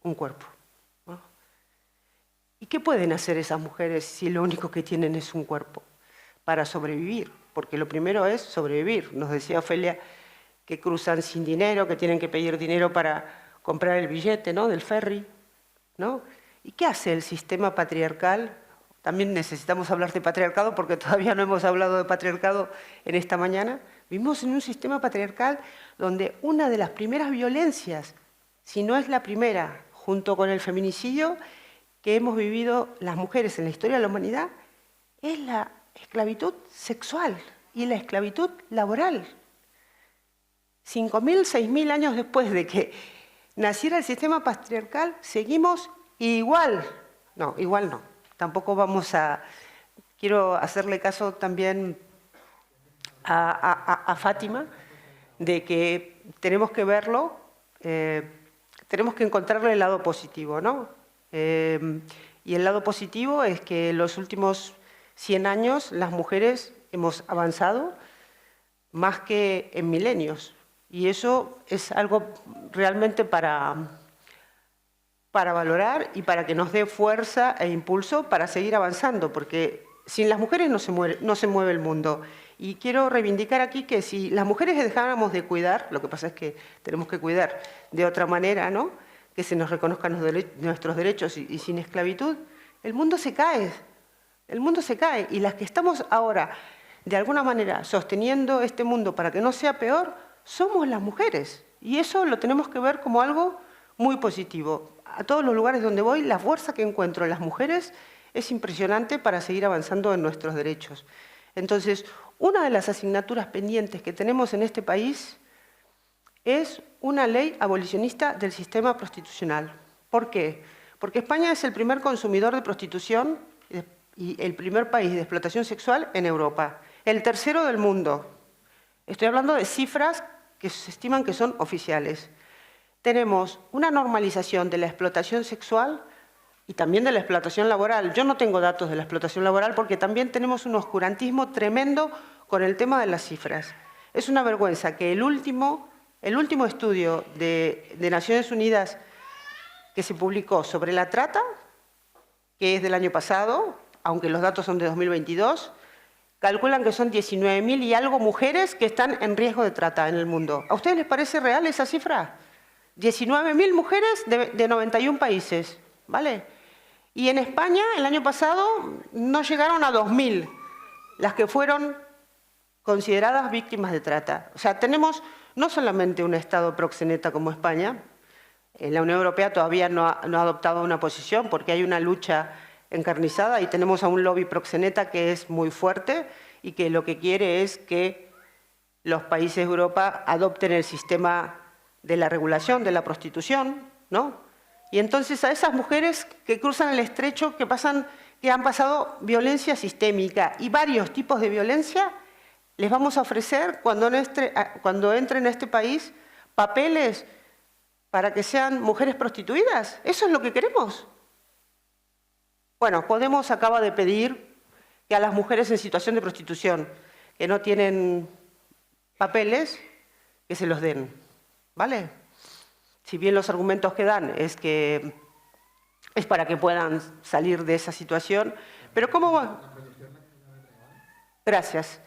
Un cuerpo, ¿no? ¿Y qué pueden hacer esas mujeres si lo único que tienen es un cuerpo? Para sobrevivir, porque lo primero es sobrevivir. Nos decía Ofelia que cruzan sin dinero, que tienen que pedir dinero para comprar el billete, ¿no?, del ferry, ¿no? ¿Y qué hace el sistema patriarcal? También necesitamos hablar de patriarcado porque todavía no hemos hablado de patriarcado en esta mañana. Vivimos en un sistema patriarcal donde una de las primeras violencias, si no es la primera, junto con el feminicidio que hemos vivido las mujeres en la historia de la humanidad, es la esclavitud sexual y la esclavitud laboral. 5.000, 6.000 años después de que naciera el sistema patriarcal, seguimos igual. No, igual no. Tampoco vamos a... Quiero hacerle caso también a Fátima, de que tenemos que verlo, tenemos que encontrarle el lado positivo, ¿no? Y el lado positivo es que en los últimos 100 años las mujeres hemos avanzado más que en milenios. Y eso es algo realmente para valorar y para que nos dé fuerza e impulso para seguir avanzando, porque sin las mujeres no se mueve el mundo. Y quiero reivindicar aquí que si las mujeres dejáramos de cuidar, lo que pasa es que tenemos que cuidar de otra manera, ¿no?, que se nos reconozcan nuestros derechos y sin esclavitud, el mundo se cae. El mundo se cae. Y las que estamos ahora, de alguna manera, sosteniendo este mundo para que no sea peor, somos las mujeres. Y eso lo tenemos que ver como algo muy positivo. a todos los lugares donde voy, la fuerza que encuentro en las mujeres es impresionante para seguir avanzando en nuestros derechos. Entonces, una de las asignaturas pendientes que tenemos en este país es una ley abolicionista del sistema prostitucional. ¿Por qué? Porque España es el primer consumidor de prostitución y el primer país de explotación sexual en Europa, el tercero del mundo. Estoy hablando de cifras que se estiman que son oficiales. Tenemos una normalización de la explotación sexual y también de la explotación laboral. Yo no tengo datos de la explotación laboral porque también tenemos un oscurantismo tremendo con el tema de las cifras. Es una vergüenza que el último estudio de Naciones Unidas que se publicó sobre la trata, que es del año pasado, aunque los datos son de 2022, calculan que son 19.000 y algo mujeres que están en riesgo de trata en el mundo. ¿A ustedes les parece real esa cifra? 19.000 mujeres de 91 países, ¿vale? Y en España, el año pasado, no llegaron a 2.000 las que fueron consideradas víctimas de trata. O sea, tenemos no solamente un Estado proxeneta como España, la Unión Europea todavía no ha adoptado una posición porque hay una lucha encarnizada y tenemos a un lobby proxeneta que es muy fuerte y que lo que quiere es que los países de Europa adopten el sistema de la regulación de la prostitución, ¿no? Y entonces a esas mujeres que cruzan el estrecho, que han pasado violencia sistémica y varios tipos de violencia, les vamos a ofrecer cuando entren a este país papeles para que sean mujeres prostituidas. ¿Eso es lo que queremos? Bueno, Podemos acaba de pedir que a las mujeres en situación de prostitución que no tienen papeles, que se los den, ¿vale? Si bien los argumentos que dan es para que puedan salir de esa situación, pero ¿cómo van? Gracias.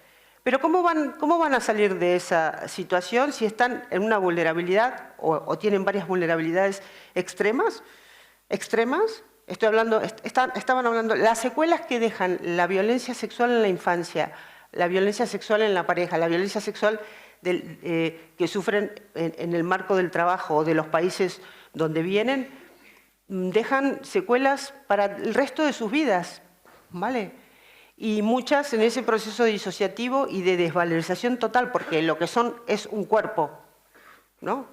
Pero ¿cómo van a salir de esa situación si están en una vulnerabilidad o tienen varias vulnerabilidades extremas? Estaban hablando, las secuelas que dejan la violencia sexual en la infancia, la violencia sexual en la pareja, la violencia sexual que sufren en el marco del trabajo o de los países donde vienen, dejan secuelas para el resto de sus vidas, ¿vale? Y muchas en ese proceso disociativo y de desvalorización total, porque lo que son es un cuerpo, ¿no?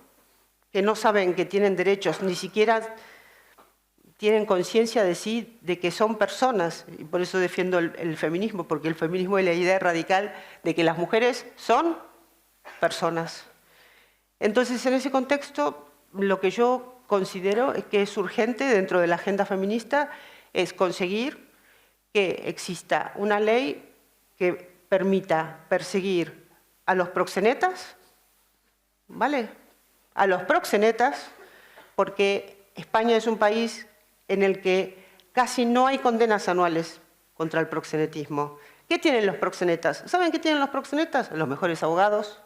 Que no saben que tienen derechos, ni siquiera tienen conciencia de sí, de que son personas, y por eso defiendo el feminismo, porque el feminismo es la idea radical de que las mujeres son personas. Entonces, en ese contexto, lo que yo considero es que es urgente dentro de la agenda feminista es conseguir que exista una ley que permita perseguir a los proxenetas, ¿vale? A los proxenetas, porque España es un país en el que casi no hay condenas anuales contra el proxenetismo. ¿Qué tienen los proxenetas? ¿Saben qué tienen los proxenetas? Los mejores abogados,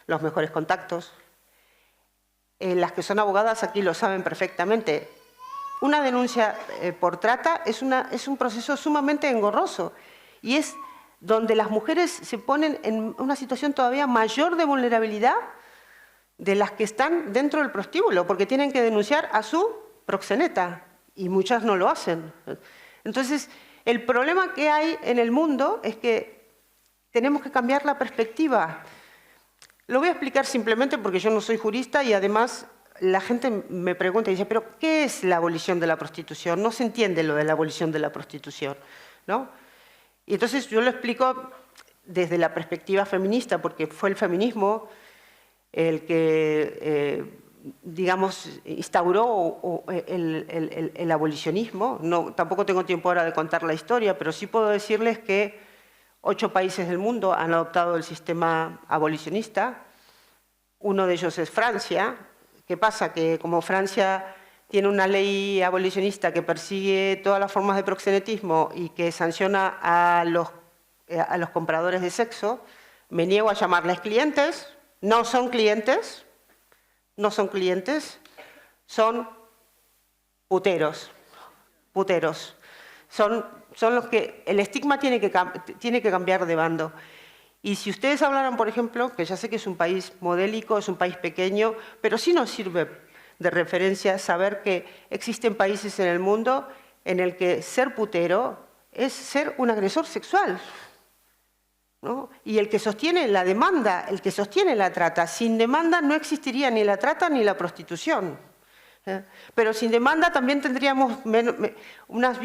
los mejores contactos. Las que son abogadas aquí lo saben perfectamente. Una denuncia por trata es un proceso sumamente engorroso y es donde las mujeres se ponen en una situación todavía mayor de vulnerabilidad de las que están dentro del prostíbulo, porque tienen que denunciar a su proxeneta y muchas no lo hacen. Entonces, el problema que hay en el mundo es que tenemos que cambiar la perspectiva. Lo voy a explicar simplemente porque yo no soy jurista y además la gente me pregunta y dice, ¿pero qué es la abolición de la prostitución? No se entiende lo de la abolición de la prostitución, ¿no? Y entonces yo lo explico desde la perspectiva feminista, porque fue el feminismo el que, digamos, instauró el abolicionismo. No, tampoco tengo tiempo ahora de contar la historia, pero sí puedo decirles que 8 países del mundo han adoptado el sistema abolicionista. Uno de ellos es Francia. ¿Qué pasa? Que como Francia tiene una ley abolicionista que persigue todas las formas de proxenetismo y que sanciona a los compradores de sexo, me niego a llamarles clientes. No son clientes, son puteros. Son los que el estigma tiene que cambiar de bando. Y si ustedes hablaran, por ejemplo, que ya sé que es un país modélico, es un país pequeño, pero sí nos sirve de referencia saber que existen países en el mundo en el que ser putero es ser un agresor sexual, ¿no? Y el que sostiene la demanda, el que sostiene la trata, sin demanda no existiría ni la trata ni la prostitución. Pero sin demanda también tendríamos unas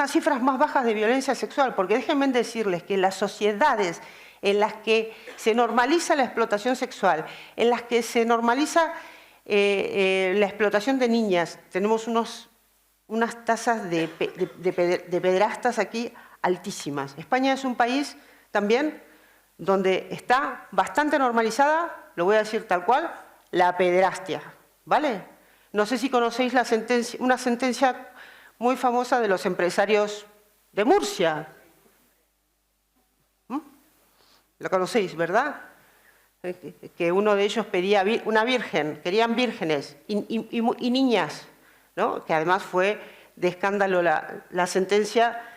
cifras más bajas de violencia sexual, porque déjenme decirles que las sociedades en las que se normaliza la explotación sexual, en las que se normaliza la explotación de niñas, tenemos unas tasas de pederastas aquí altísimas. España es un país también donde está bastante normalizada, lo voy a decir tal cual, la pederastia, ¿vale? No sé si conocéis una sentencia muy famosa de los empresarios de Murcia. ¿La conocéis, verdad? Que uno de ellos pedía una virgen, querían vírgenes y niñas, ¿no? Que además fue de escándalo la sentencia,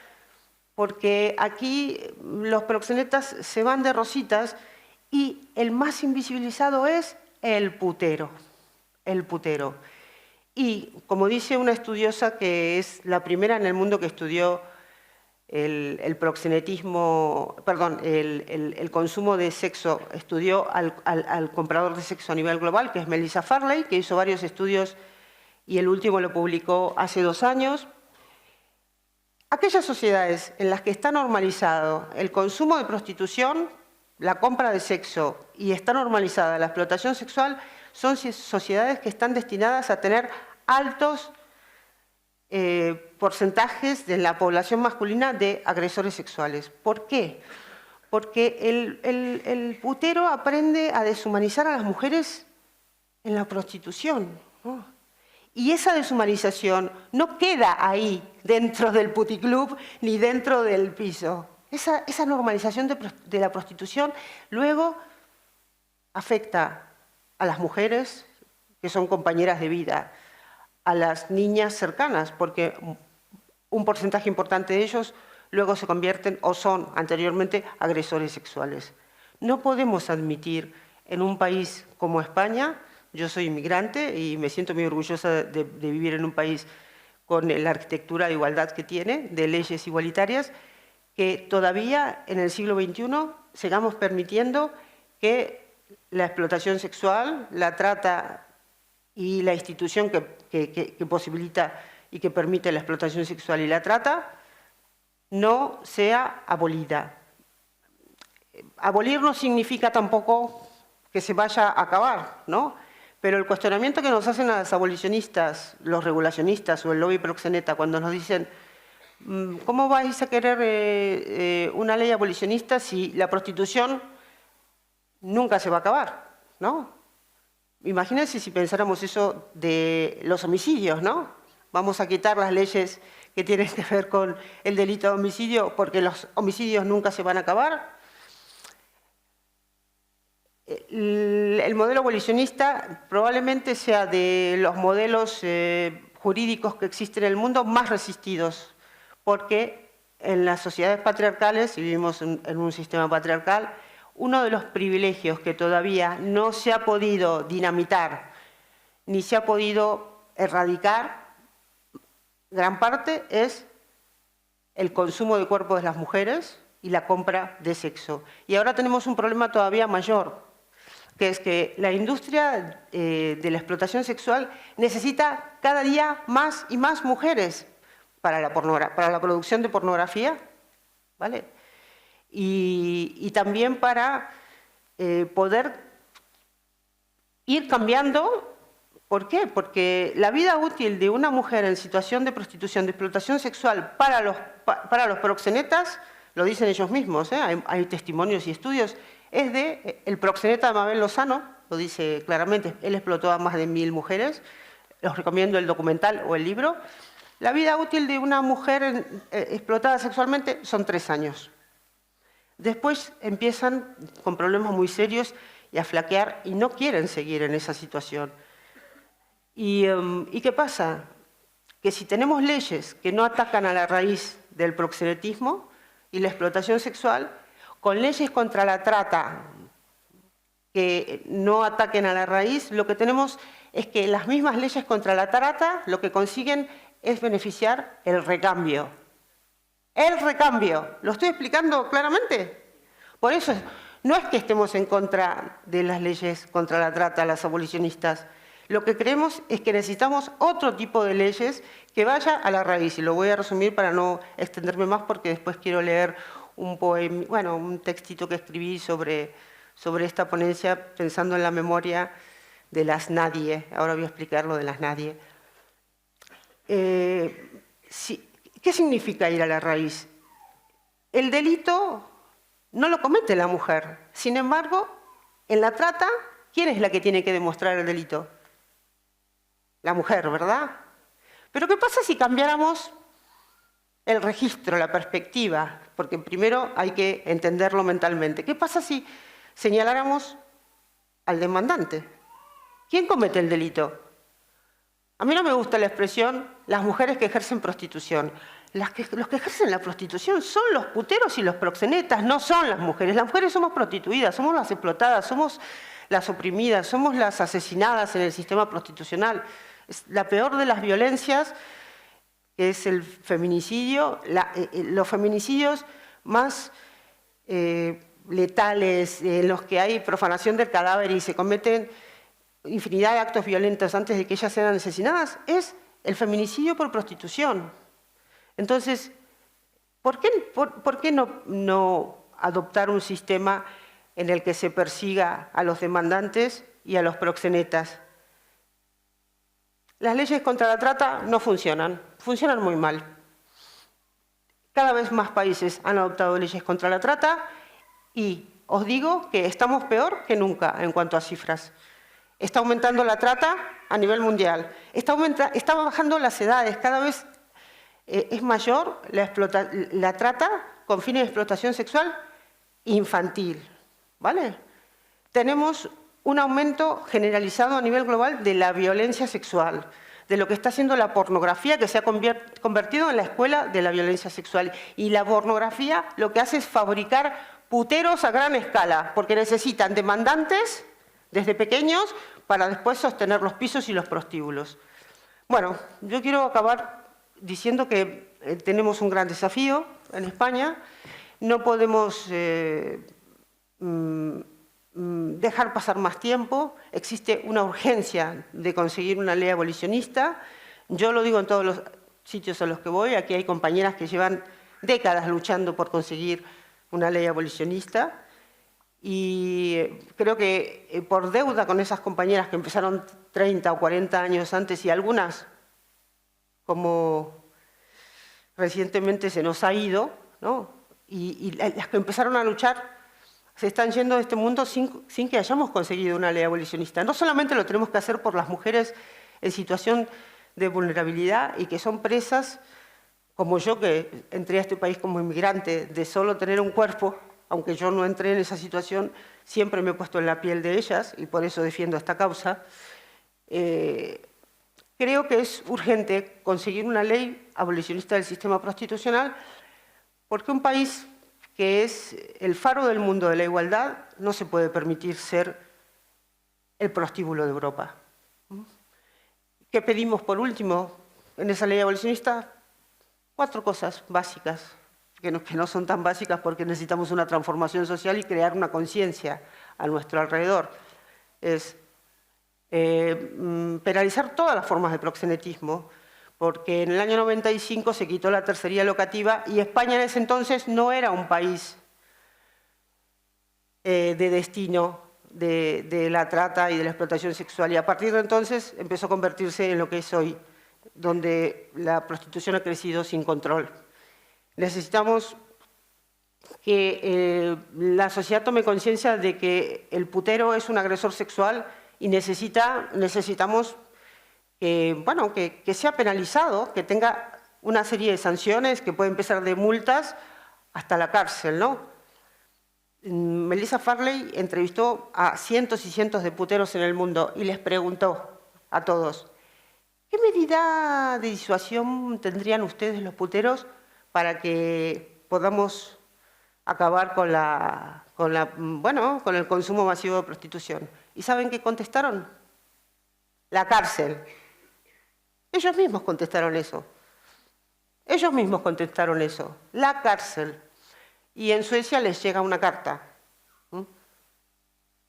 porque aquí los proxenetas se van de rositas y el más invisibilizado es el putero, el putero. Y como dice una estudiosa que es la primera en el mundo que estudió el proxenetismo, perdón, el consumo de sexo, estudió al comprador de sexo a nivel global, que es Melissa Farley, que hizo varios estudios y el último lo publicó hace 2 años. Aquellas sociedades en las que está normalizado el consumo de prostitución, la compra de sexo y está normalizada la explotación sexual, son sociedades que están destinadas a tener altos porcentajes de la población masculina de agresores sexuales. ¿Por qué? Porque el putero aprende a deshumanizar a las mujeres en la prostitución, ¿no? Y esa deshumanización no queda ahí dentro del puticlub ni dentro del piso. Esa normalización de la prostitución luego afecta a las mujeres que son compañeras de vida, a las niñas cercanas, porque un porcentaje importante de ellos luego se convierten o son anteriormente agresores sexuales. No podemos admitir en un país como España, yo soy inmigrante y me siento muy orgullosa de vivir en un país con la arquitectura de igualdad que tiene, de leyes igualitarias, que todavía en el siglo XXI sigamos permitiendo que la explotación sexual, la trata y la institución que posibilita y que permite la explotación sexual y la trata no sea abolida. Abolir no significa tampoco que se vaya a acabar, ¿no? Pero el cuestionamiento que nos hacen a las abolicionistas, los regulacionistas o el lobby proxeneta cuando nos dicen ¿cómo vais a querer una ley abolicionista si la prostitución nunca se va a acabar, ¿no? Imagínense si pensáramos eso de los homicidios, ¿no? Vamos a quitar las leyes que tienen que ver con el delito de homicidio porque los homicidios nunca se van a acabar. El modelo abolicionista probablemente sea de los modelos jurídicos que existen en el mundo más resistidos, porque en las sociedades patriarcales, y vivimos en un sistema patriarcal, uno de los privilegios que todavía no se ha podido dinamitar ni se ha podido erradicar, gran parte es el consumo de cuerpos de las mujeres y la compra de sexo. Y ahora tenemos un problema todavía mayor, que es que la industria de la explotación sexual necesita cada día más y más mujeres para la producción de pornografía, ¿vale? Y también para poder ir cambiando. ¿Por qué? Porque la vida útil de una mujer en situación de prostitución, de explotación sexual para los proxenetas, lo dicen ellos mismos, hay testimonios y estudios, es de el proxeneta de Mabel Lozano, lo dice claramente, él explotó a más de 1000 mujeres, os recomiendo el documental o el libro. La vida útil de una mujer explotada sexualmente son 3 años. Después empiezan con problemas muy serios y a flaquear y no quieren seguir en esa situación. ¿Y qué pasa? Que si tenemos leyes que no atacan a la raíz del proxenetismo y la explotación sexual, con leyes contra la trata que no ataquen a la raíz, lo que tenemos es que las mismas leyes contra la trata lo que consiguen es beneficiar el recambio. El recambio. ¿Lo estoy explicando claramente? Por eso no es que estemos en contra de las leyes contra la trata, las abolicionistas. Lo que creemos es que necesitamos otro tipo de leyes que vaya a la raíz. Y lo voy a resumir para no extenderme más porque después quiero leer un textito que escribí sobre esta ponencia pensando en la memoria de las nadie. Ahora voy a explicar lo de las nadie. ¿Qué significa ir a la raíz? El delito no lo comete la mujer. Sin embargo, en la trata, ¿quién es la que tiene que demostrar el delito? La mujer, ¿verdad? Pero ¿qué pasa si cambiáramos el registro, la perspectiva? Porque primero hay que entenderlo mentalmente. ¿Qué pasa si señaláramos al demandante? ¿Quién comete el delito? A mí no me gusta la expresión las mujeres que ejercen prostitución. Los que ejercen la prostitución son los puteros y los proxenetas, no son las mujeres. Las mujeres somos prostituidas, somos las explotadas, somos las oprimidas, somos las asesinadas en el sistema prostitucional. Es la peor de las violencias, que es el feminicidio. Los feminicidios más letales, en los que hay profanación del cadáver y se cometen infinidad de actos violentos antes de que ellas sean asesinadas, es el feminicidio por prostitución. Entonces, ¿por qué no adoptar un sistema en el que se persiga a los demandantes y a los proxenetas? Las leyes contra la trata no funcionan, funcionan muy mal. Cada vez más países han adoptado leyes contra la trata y os digo que estamos peor que nunca en cuanto a cifras. Está aumentando la trata a nivel mundial, está bajando las edades, cada vez es mayor la trata con fines de explotación sexual infantil, ¿vale? Tenemos un aumento generalizado a nivel global de la violencia sexual, de lo que está haciendo la pornografía, que se ha convertido en la escuela de la violencia sexual. Y la pornografía lo que hace es fabricar puteros a gran escala, porque necesitan demandantes desde pequeños para después sostener los pisos y los prostíbulos. Bueno, yo quiero acabar diciendo que tenemos un gran desafío en España. No podemos dejar pasar más tiempo. Existe una urgencia de conseguir una ley abolicionista. Yo lo digo en todos los sitios a los que voy. Aquí hay compañeras que llevan décadas luchando por conseguir una ley abolicionista. Y creo que por deuda con esas compañeras que empezaron 30 o 40 años antes y algunas, como recientemente se nos ha ido, ¿no? Y las que empezaron a luchar se están yendo de este mundo sin que hayamos conseguido una ley abolicionista. No solamente lo tenemos que hacer por las mujeres en situación de vulnerabilidad y que son presas, como yo que entré a este país como inmigrante, de solo tener un cuerpo. Aunque yo no entré en esa situación, siempre me he puesto en la piel de ellas y por eso defiendo esta causa. Creo que es urgente conseguir una ley abolicionista del sistema prostitucional porque un país que es el faro del mundo de la igualdad no se puede permitir ser el prostíbulo de Europa. ¿Qué pedimos por último en esa ley abolicionista? 4 cosas básicas. Que no son tan básicas porque necesitamos una transformación social y crear una conciencia a nuestro alrededor. Es penalizar todas las formas de proxenetismo, porque en el año 95 se quitó la tercería locativa y España en ese entonces no era un país de destino de la trata y de la explotación sexual. Y a partir de entonces empezó a convertirse en lo que es hoy, donde la prostitución ha crecido sin control. Necesitamos que la sociedad tome conciencia de que el putero es un agresor sexual y necesitamos que sea penalizado, que tenga una serie de sanciones que pueden empezar de multas hasta la cárcel, ¿no? Melissa Farley entrevistó a cientos y cientos de puteros en el mundo y les preguntó a todos, ¿qué medida de disuasión tendrían ustedes los puteros para que podamos acabar con el consumo masivo de prostitución. ¿Y saben qué contestaron? La cárcel. Ellos mismos contestaron eso. Ellos mismos contestaron eso. La cárcel. Y en Suecia les llega una carta.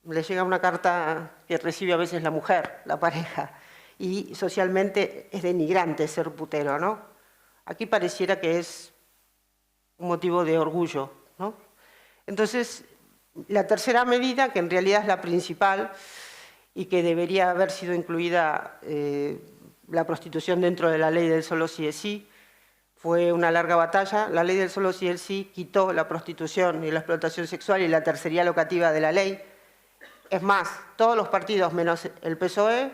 Les llega una carta que recibe a veces la mujer, la pareja. Y socialmente es denigrante ser putero, ¿no? Aquí pareciera que es un motivo de orgullo, ¿no? Entonces, la tercera medida, que en realidad es la principal y que debería haber sido incluida la prostitución dentro de la ley del solo sí es sí, fue una larga batalla. La ley del solo sí es sí quitó la prostitución y la explotación sexual y la tercería locativa de la ley. Es más, todos los partidos, menos el PSOE,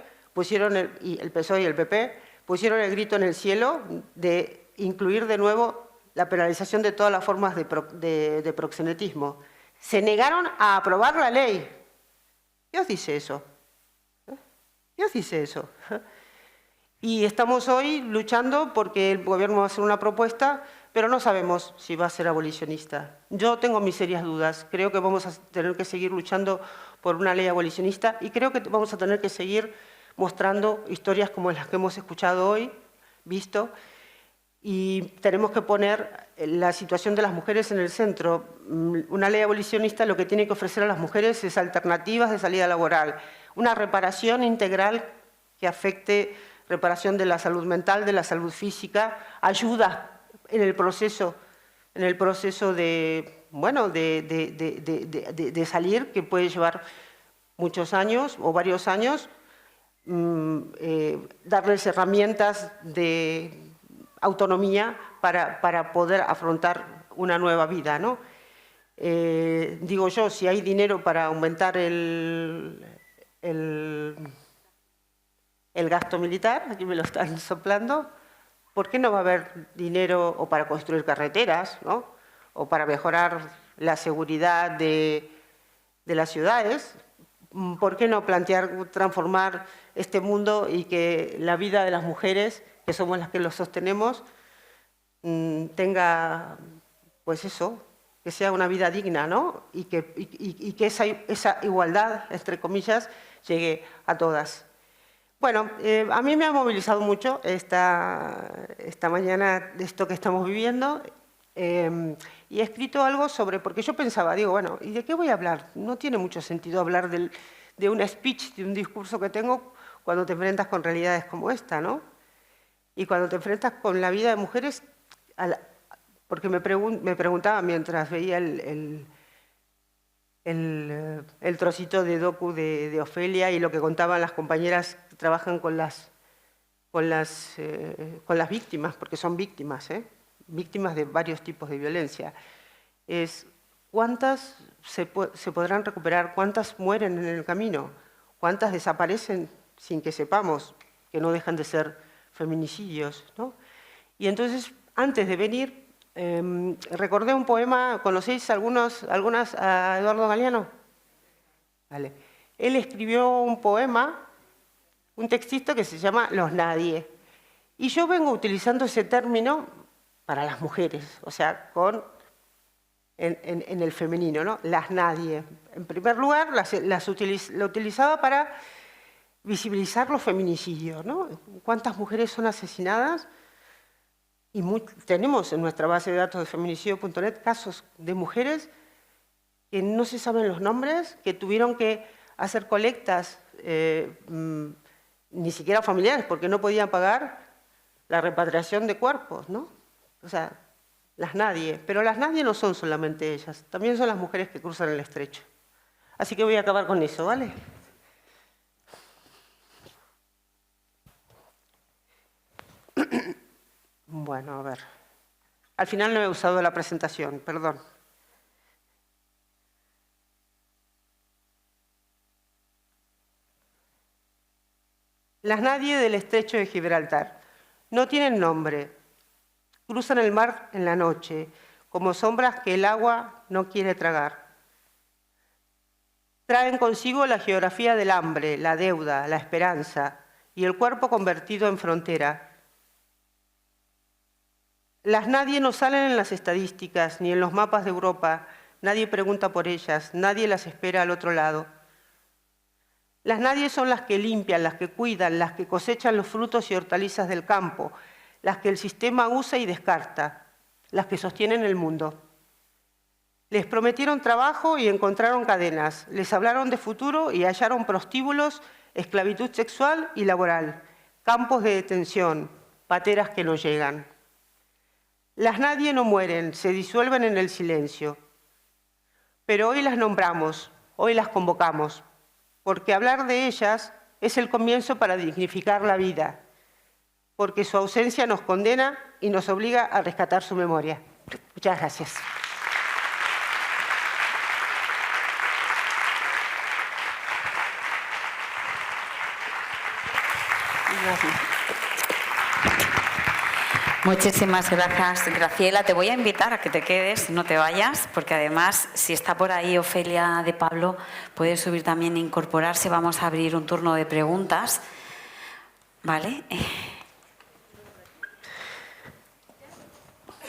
y el PSOE y el PP, pusieron el grito en el cielo de incluir de nuevo la penalización de todas las formas de proxenetismo. Se negaron a aprobar la ley. ¿Qué os dice eso? ¿Qué os dice eso? Y estamos hoy luchando porque el gobierno va a hacer una propuesta, pero no sabemos si va a ser abolicionista. Yo tengo mis serias dudas. Creo que vamos a tener que seguir luchando por una ley abolicionista y creo que vamos a tener que seguir mostrando historias como las que hemos escuchado hoy, visto, y tenemos que poner la situación de las mujeres en el centro. Una ley abolicionista lo que tiene que ofrecer a las mujeres es alternativas de salida laboral, una reparación integral que afecte reparación de la salud mental, de la salud física, ayuda en el proceso de salir, que puede llevar muchos años o varios años, darles herramientas de autonomía para poder afrontar una nueva vida, ¿no? Digo yo, si hay dinero para aumentar el gasto militar, aquí me lo están soplando, ¿por qué no va a haber dinero o para construir carreteras, ¿no? O para mejorar la seguridad de las ciudades? ¿Por qué no plantear transformar este mundo y que la vida de las mujeres, que somos las que lo sostenemos, tenga, pues eso, que sea una vida digna, ¿no? Y que esa igualdad, entre comillas, llegue a todas. Bueno, a mí me ha movilizado mucho esta mañana de esto que estamos viviendo y he escrito algo sobre, porque yo pensaba, digo, bueno, ¿y de qué voy a hablar? No tiene mucho sentido hablar de un speech, de un discurso que tengo cuando te enfrentas con realidades como esta, ¿no? Y cuando te enfrentas con la vida de mujeres, porque me preguntaba mientras veía el trocito de docu de Ofelia y lo que contaban las compañeras que trabajan con las víctimas, porque son víctimas, víctimas de varios tipos de violencia. ¿Cuántas se podrán recuperar? ¿Cuántas mueren en el camino? ¿Cuántas desaparecen sin que sepamos que no dejan de ser feminicidios, ¿no? Y entonces, antes de venir, recordé un poema. ¿Conocéis algunas a Eduardo Galeano? Vale. Él escribió un poema, un textito que se llama Los Nadie. Y yo vengo utilizando ese término para las mujeres, o sea, en el femenino, ¿no? Las Nadie. En primer lugar, lo utilizaba para visibilizar los feminicidios, ¿no? ¿Cuántas mujeres son asesinadas? Y tenemos en nuestra base de datos de feminicidio.net casos de mujeres que no se saben los nombres, que tuvieron que hacer colectas, ni siquiera familiares, porque no podían pagar la repatriación de cuerpos, ¿no? O sea, las Nadie. Pero las Nadie no son solamente ellas, también son las mujeres que cruzan el estrecho. Así que voy a acabar con eso, ¿vale? Bueno, a ver. Al final no he usado la presentación, perdón. Las Nadie del estrecho de Gibraltar. No tienen nombre. Cruzan el mar en la noche, como sombras que el agua no quiere tragar. Traen consigo la geografía del hambre, la deuda, la esperanza y el cuerpo convertido en frontera. Las nadie no salen en las estadísticas ni en los mapas de Europa. Nadie pregunta por ellas, nadie las espera al otro lado. Las nadie son las que limpian, las que cuidan, las que cosechan los frutos y hortalizas del campo, las que el sistema usa y descarta, las que sostienen el mundo. Les prometieron trabajo y encontraron cadenas, les hablaron de futuro y hallaron prostíbulos, esclavitud sexual y laboral, campos de detención, pateras que no llegan. Las nadie no mueren, se disuelven en el silencio. Pero hoy las nombramos, hoy las convocamos, porque hablar de ellas es el comienzo para dignificar la vida, porque su ausencia nos condena y nos obliga a rescatar su memoria. Muchas gracias. Gracias. Muchísimas gracias, Graciela. Te voy a invitar a que te quedes, no te vayas, porque además, si está por ahí Ofelia de Pablo, puede subir también e incorporarse. Vamos a abrir un turno de preguntas. ¿Vale?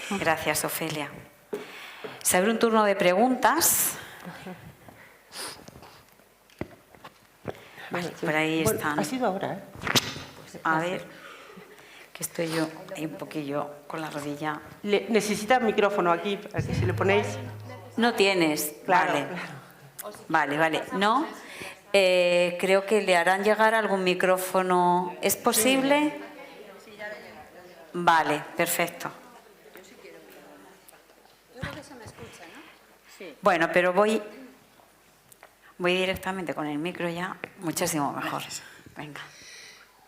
Gracias, Ofelia. Se abre un turno de preguntas. Vale, por ahí están. Ha sido ahora, ¿eh? A ver, que estoy yo ahí un poquillo con la rodilla. Necesita micrófono aquí, para que si le ponéis. No tienes, Claro, vale. claro. Vale. No, creo que le harán llegar algún micrófono. ¿Es posible? Vale, perfecto. Bueno, pero voy directamente con el micro ya, muchísimo mejor. Venga.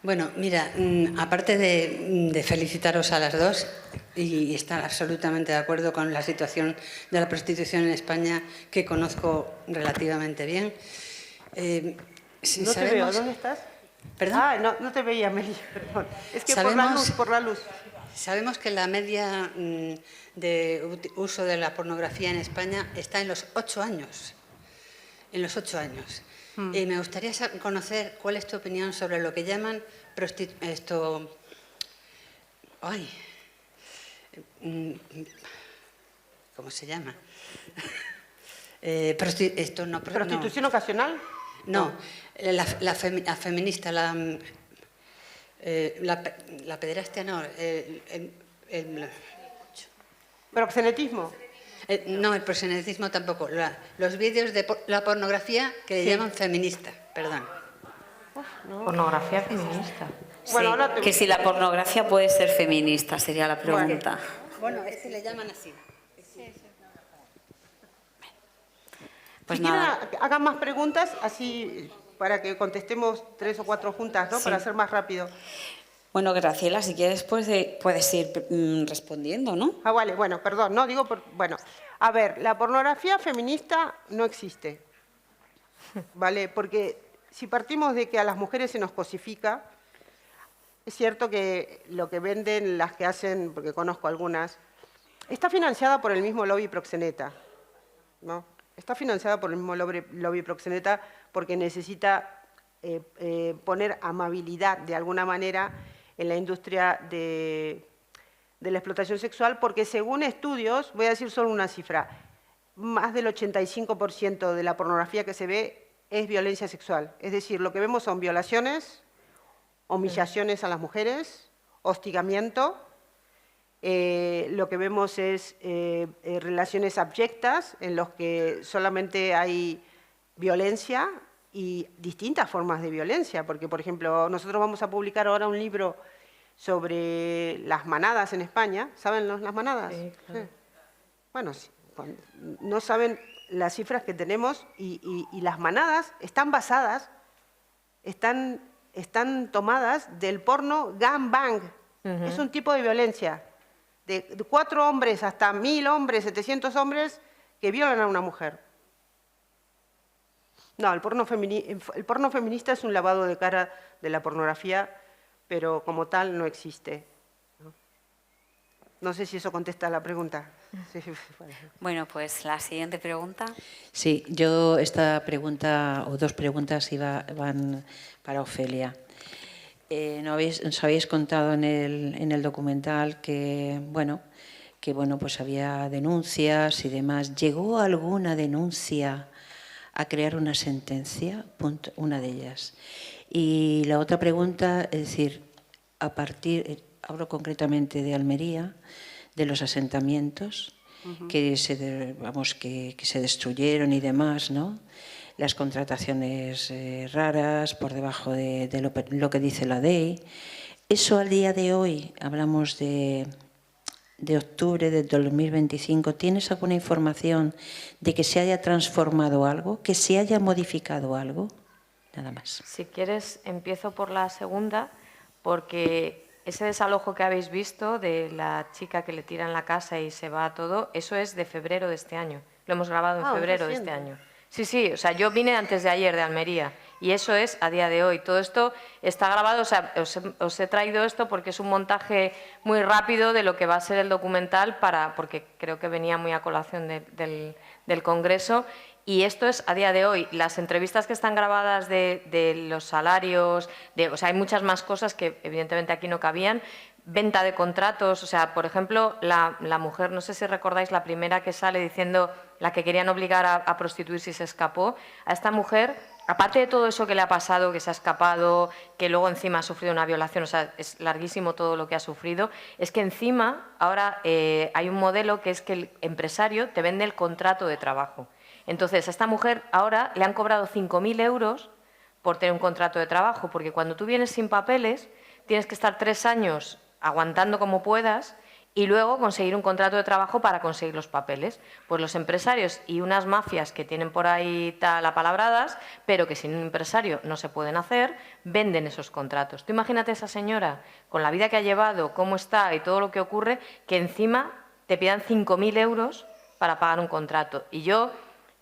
Bueno, mira, aparte de felicitaros a las dos y estar absolutamente de acuerdo con la situación de la prostitución en España, que conozco relativamente bien. No te veo, ¿dónde estás? ¿Perdón? Ah, no te veía, Meli, perdón. Es que por la luz. Sabemos que la media de uso de la pornografía en España está en los 8 años. En los 8 años. Y me gustaría conocer cuál es tu opinión sobre lo que llaman ¿cómo se llama? ¿Prostitución ocasional? No, la feminista, la pederastia no. ¿Proxenetismo? No, el proxenetismo tampoco. Los vídeos de la pornografía que le llaman feminista, perdón. No. Pornografía feminista. Sí, Bueno, ahora que si la pornografía puede ser feminista, sería la pregunta. Bueno, es que le llaman así. Pues si nada. quieren, hagan más preguntas, así para que contestemos 3 o 4 juntas, ¿no? Sí. Para ser más rápido. Bueno, Graciela, si quieres puedes ir respondiendo, ¿no? Ah, vale, bueno, perdón, no digo bueno, a ver, la pornografía feminista no existe, ¿vale? Porque si partimos de que a las mujeres se nos cosifica, es cierto que lo que venden, las que hacen, porque conozco algunas, está financiada por el mismo lobby proxeneta, ¿no? Está financiada por el mismo lobby proxeneta porque necesita poner amabilidad de alguna manera en la industria de la explotación sexual, porque según estudios, voy a decir solo una cifra, más del 85% de la pornografía que se ve es violencia sexual. Es decir, lo que vemos son violaciones, humillaciones a las mujeres, hostigamiento, lo que vemos es relaciones abyectas en los que solamente hay violencia y distintas formas de violencia, porque, por ejemplo, nosotros vamos a publicar ahora un libro sobre las manadas en España. ¿Saben las manadas? Sí, claro. Sí. Bueno, no saben las cifras que tenemos y las manadas están basadas, están tomadas del porno gangbang. Es un tipo de violencia, de 4 hombres hasta 1000 hombres, 700 hombres que violan a una mujer. No, el porno feminista es un lavado de cara de la pornografía, pero como tal no existe. No sé si eso contesta la pregunta. Sí, Bueno, pues la siguiente pregunta. Sí, yo esta pregunta, o 2 preguntas, van para Ofelia. Nos habéis contado en el documental que, bueno, que bueno, pues había denuncias y demás. ¿Llegó alguna denuncia a crear una sentencia? Punto, una de ellas. Y la otra pregunta, es decir, hablo concretamente de Almería, de los asentamientos que se destruyeron y demás, ¿no? Las contrataciones raras por debajo de lo que dice la ley. Eso al día de hoy, hablamos de octubre del 2025, ¿tienes alguna información de que se haya transformado algo, que se haya modificado algo? Nada más. Si quieres, empiezo por la segunda, porque ese desalojo que habéis visto de la chica que le tira en la casa y se va todo, eso es de febrero de este año. Lo hemos grabado en febrero de este año. Sí, sí, o sea, yo vine antes de ayer de Almería y eso es a día de hoy. Todo esto está grabado, o sea, os he traído esto porque es un montaje muy rápido de lo que va a ser el documental, porque creo que venía muy a colación del Congreso. Y esto es a día de hoy. Las entrevistas que están grabadas de los salarios, o sea, hay muchas más cosas que evidentemente aquí no cabían. Venta de contratos, o sea, por ejemplo, la mujer, no sé si recordáis la primera que sale diciendo la que querían obligar a prostituirse y se escapó. A esta mujer, aparte de todo eso que le ha pasado, que se ha escapado, que luego encima ha sufrido una violación, o sea, es larguísimo todo lo que ha sufrido, es que encima ahora hay un modelo que es que el empresario te vende el contrato de trabajo. Entonces, a esta mujer ahora le han cobrado 5.000 euros por tener un contrato de trabajo, porque cuando tú vienes sin papeles, tienes que estar 3 años aguantando como puedas y luego conseguir un contrato de trabajo para conseguir los papeles. Pues los empresarios y unas mafias que tienen por ahí tal apalabradas, pero que sin un empresario no se pueden hacer, venden esos contratos. Tú imagínate a esa señora, con la vida que ha llevado, cómo está y todo lo que ocurre, que encima te pidan 5.000 euros para pagar un contrato. Y yo,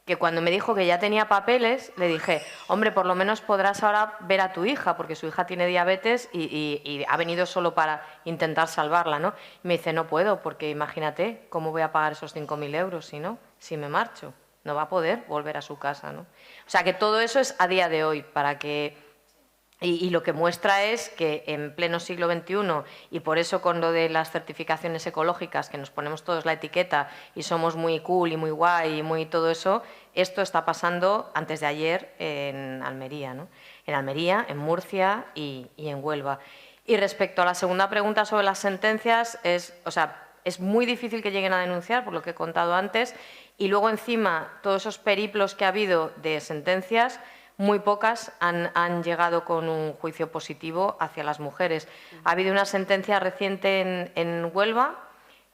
que cuando me dijo que ya tenía papeles, le dije, hombre, por lo menos podrás ahora ver a tu hija, porque su hija tiene diabetes y ha venido solo para intentar salvarla, ¿no? Y me dice, no puedo, porque imagínate cómo voy a pagar esos 5.000 euros si me marcho. No va a poder volver a su casa, ¿no? O sea, que todo eso es a día de hoy, para que... Y lo que muestra es que en pleno siglo XXI, y por eso con lo de las certificaciones ecológicas, que nos ponemos todos la etiqueta y somos muy cool y muy guay y muy todo eso, esto está pasando antes de ayer en Almería, ¿no? En Almería, en Murcia y en Huelva. Y respecto a la segunda pregunta sobre las sentencias, es muy difícil que lleguen a denunciar, por lo que he contado antes, y luego encima todos esos periplos que ha habido de sentencias, muy pocas han llegado con un juicio positivo hacia las mujeres. Ha habido una sentencia reciente en Huelva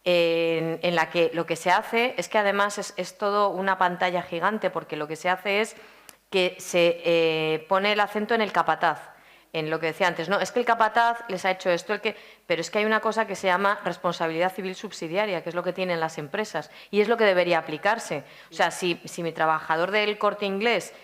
en la que lo que se hace es que además es todo una pantalla gigante, porque lo que se hace es que se pone el acento en el capataz, en lo que decía antes, no, es que el capataz les ha hecho esto, pero es que hay una cosa que se llama responsabilidad civil subsidiaria, que es lo que tienen las empresas y es lo que debería aplicarse. O sea, si mi trabajador del Corte Inglés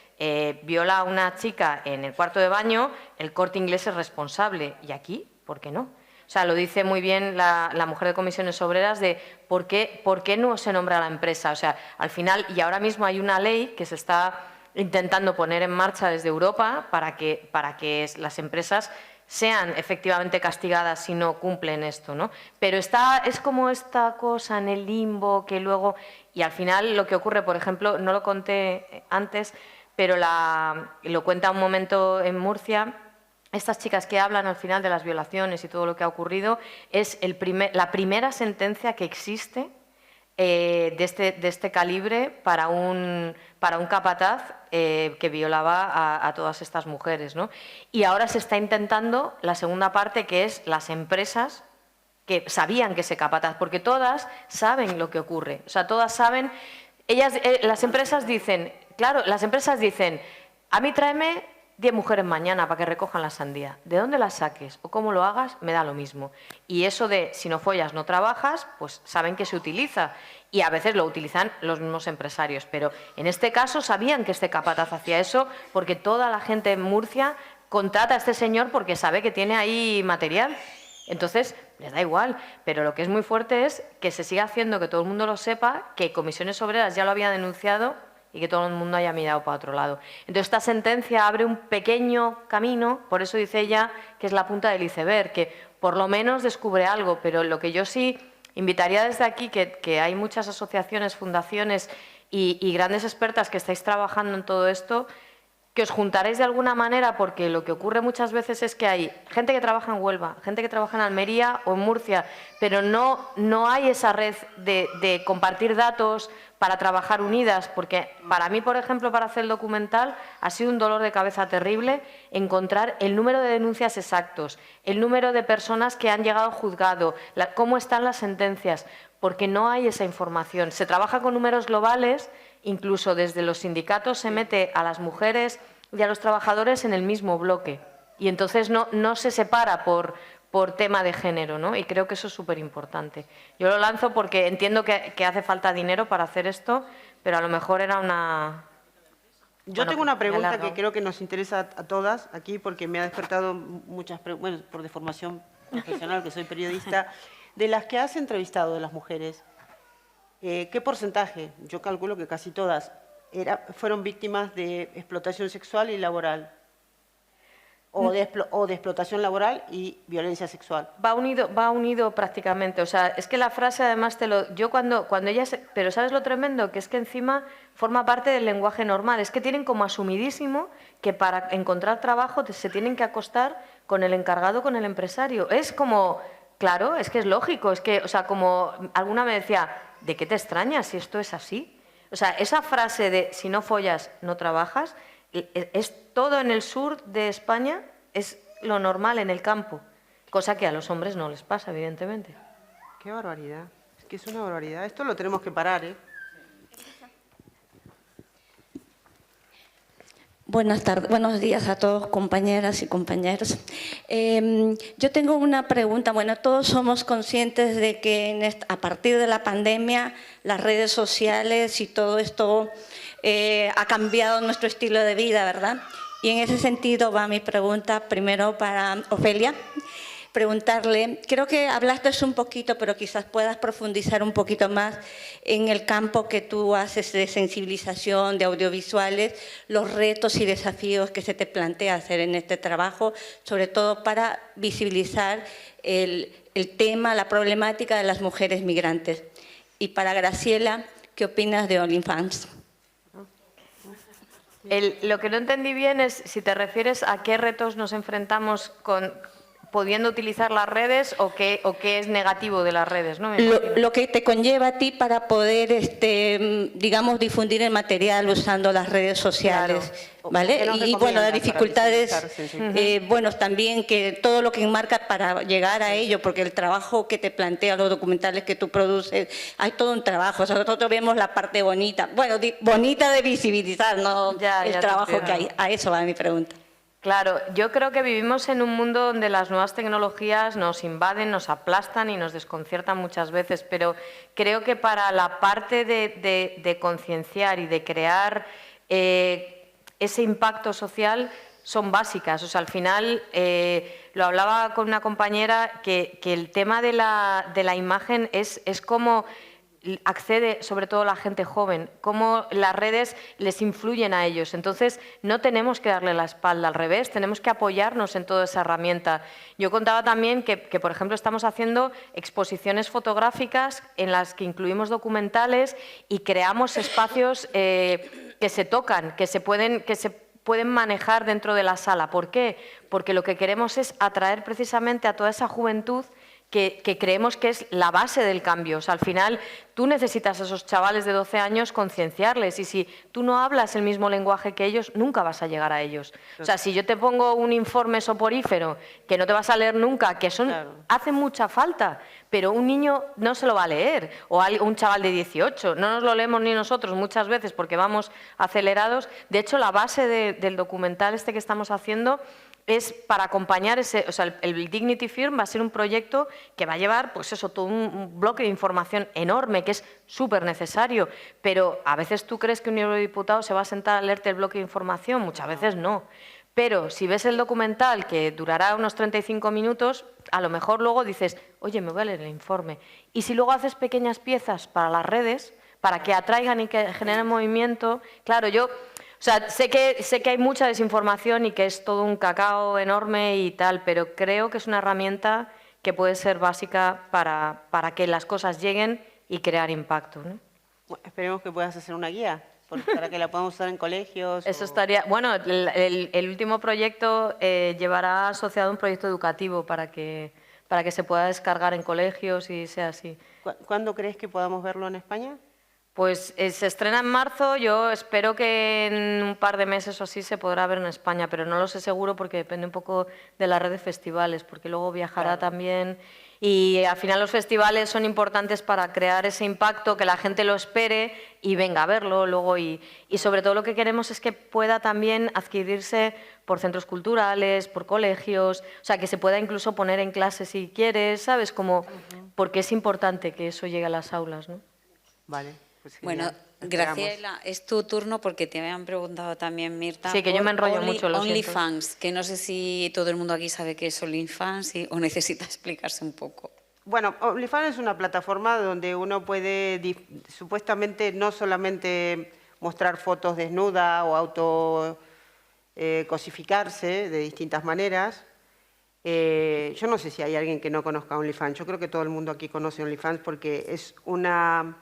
viola a una chica en el cuarto de baño, el Corte Inglés es responsable. ¿Y aquí? ¿Por qué no? O sea, lo dice muy bien la mujer de Comisiones Obreras de por qué no se nombra a la empresa. O sea, al final, y ahora mismo hay una ley que se está intentando poner en marcha desde Europa para que las empresas sean efectivamente castigadas si no cumplen esto, ¿no? Pero es como esta cosa en el limbo que luego... Y al final lo que ocurre, por ejemplo, no lo conté antes, pero lo cuenta un momento en Murcia, estas chicas que hablan al final de las violaciones y todo lo que ha ocurrido, es la primera sentencia que existe de este calibre para un capataz que violaba a todas estas mujeres, ¿no? Y ahora se está intentando la segunda parte, que es las empresas que sabían que ese capataz, porque todas saben lo que ocurre, o sea, todas saben, las empresas dicen, claro, las empresas dicen, a mí tráeme 10 mujeres mañana para que recojan la sandía. ¿De dónde las saques o cómo lo hagas? Me da lo mismo. Y eso de si no follas no trabajas, pues saben que se utiliza. Y a veces lo utilizan los mismos empresarios. Pero en este caso sabían que este capataz hacía eso porque toda la gente en Murcia contrata a este señor porque sabe que tiene ahí material. Entonces, les da igual. Pero lo que es muy fuerte es que se siga haciendo, que todo el mundo lo sepa, que Comisiones Obreras ya lo había denunciado y que todo el mundo haya mirado para otro lado. Entonces, esta sentencia abre un pequeño camino, por eso dice ella que es la punta del iceberg, que por lo menos descubre algo, pero lo que yo sí invitaría desde aquí que hay muchas asociaciones, fundaciones y grandes expertas que estáis trabajando en todo esto, que os juntaréis de alguna manera, porque lo que ocurre muchas veces es que hay gente que trabaja en Huelva, gente que trabaja en Almería o en Murcia, pero no hay esa red de compartir datos para trabajar unidas, porque para mí, por ejemplo, para hacer el documental ha sido un dolor de cabeza terrible encontrar el número de denuncias exactos, el número de personas que han llegado al juzgado, cómo están las sentencias, porque no hay esa información. Se trabaja con números globales. Incluso desde los sindicatos se mete a las mujeres y a los trabajadores en el mismo bloque. Y entonces no se separa por tema de género, ¿no? Y creo que eso es súper importante. Yo lo lanzo porque entiendo que hace falta dinero para hacer esto, pero a lo mejor era una... Yo tengo una pregunta que creo que nos interesa a todas aquí, porque me ha despertado muchas preguntas, bueno, por deformación profesional, que soy periodista, de las que has entrevistado, de las mujeres. ¿Qué porcentaje? Yo calculo que casi todas fueron víctimas de explotación sexual y laboral, o de explotación laboral y violencia sexual. Va unido prácticamente. O sea, es que la frase además yo cuando ella pero ¿sabes lo tremendo? Que es que encima forma parte del lenguaje normal. Es que tienen como asumidísimo que para encontrar trabajo se tienen que acostar con el encargado, con el empresario. Es como, claro, es que es lógico. Es que, o sea, como alguna me decía, ¿de qué te extrañas si esto es así? O sea, esa frase de si no follas, no trabajas, es todo en el sur de España, es lo normal en el campo, cosa que a los hombres no les pasa, evidentemente. Qué barbaridad, es que es una barbaridad. Esto lo tenemos que parar, ¿eh? Buenas tardes, buenos días a todos, compañeras y compañeros. Yo tengo una pregunta. Bueno, todos somos conscientes de que a partir de la pandemia, las redes sociales y todo esto ha cambiado nuestro estilo de vida, ¿verdad? Y en ese sentido va mi pregunta, primero para Ofelia. Preguntarle, creo que hablaste un poquito, pero quizás puedas profundizar un poquito más en el campo que tú haces de sensibilización, de audiovisuales, los retos y desafíos que se te plantea hacer en este trabajo, sobre todo para visibilizar el tema, la problemática de las mujeres migrantes. Y para Graciela, ¿qué opinas de OnlyFans? Lo que no entendí bien es si te refieres a qué retos nos enfrentamos pudiendo utilizar las redes o qué es negativo de las redes, ¿no? Lo que te conlleva a ti para poder, digamos, difundir el material usando las redes sociales, claro. ¿Vale? Y bueno, las dificultades, bueno, también que todo lo que enmarca para llegar a ello, porque el trabajo que te plantea, los documentales que tú produces, hay todo un trabajo. O sea, nosotros vemos la parte bonita, bueno, bonita de visibilizar, ¿no? El trabajo que hay. A eso va mi pregunta. Claro, yo creo que vivimos en un mundo donde las nuevas tecnologías nos invaden, nos aplastan y nos desconciertan muchas veces, pero creo que para la parte de concienciar y de crear ese impacto social son básicas. O sea, al final, lo hablaba con una compañera, que el tema de la imagen es como accede sobre todo la gente joven, cómo las redes les influyen a ellos. Entonces, no tenemos que darle la espalda, al revés, tenemos que apoyarnos en toda esa herramienta. Yo contaba también que por ejemplo, estamos haciendo exposiciones fotográficas en las que incluimos documentales y creamos espacios que se tocan, que se pueden manejar dentro de la sala. ¿Por qué? Porque lo que queremos es atraer precisamente a toda esa juventud que creemos que es la base del cambio. O sea, al final tú necesitas a esos chavales de 12 años concienciarles, y si tú no hablas el mismo lenguaje que ellos, nunca vas a llegar a ellos. O sea, si yo te pongo un informe soporífero que no te vas a leer nunca, que hace mucha falta, pero un niño no se lo va a leer, o un chaval de 18, no nos lo leemos ni nosotros muchas veces porque vamos acelerados. De hecho, la base del documental este que estamos haciendo es para acompañar o sea, el Dignity Firm va a ser un proyecto que va a llevar, pues eso, todo un bloque de información enorme, que es súper necesario, pero a veces tú crees que un eurodiputado se va a sentar a leerte el bloque de información, muchas veces no. Pero si ves el documental, que durará unos 35 minutos, a lo mejor luego dices, oye, me voy a leer el informe. Y si luego haces pequeñas piezas para las redes, para que atraigan y que generen movimiento, claro, o sea, sé que hay mucha desinformación y que es todo un cacao enorme y tal, pero creo que es una herramienta que puede ser básica para que las cosas lleguen y crear impacto, ¿no? Bueno, esperemos que puedas hacer una guía para que la podamos usar en colegios. Eso estaría... Bueno, el último proyecto llevará asociado un proyecto educativo para que se pueda descargar en colegios y sea así. ¿Cuándo crees que podamos verlo en España? Pues se estrena en marzo, yo espero que en un par de meses o así se podrá ver en España, pero no lo sé seguro porque depende un poco de la red de festivales, porque luego viajará también. Y al final los festivales son importantes para crear ese impacto, que la gente lo espere y venga a verlo luego. Y sobre todo lo que queremos es que pueda también adquirirse por centros culturales, por colegios, o sea, que se pueda incluso poner en clase si quieres, ¿sabes? Como, porque es importante que eso llegue a las aulas, ¿no? Vale. Bueno, Graciela, es tu turno porque te habían preguntado también, Mirta. Sí, que yo me enrollo mucho, lo siento. OnlyFans, que no sé si todo el mundo aquí sabe qué es OnlyFans o necesita explicarse un poco. Bueno, OnlyFans es una plataforma donde uno puede supuestamente no solamente mostrar fotos desnuda o cosificarse de distintas maneras. Yo no sé si hay alguien que no conozca OnlyFans. Yo creo que todo el mundo aquí conoce OnlyFans porque es una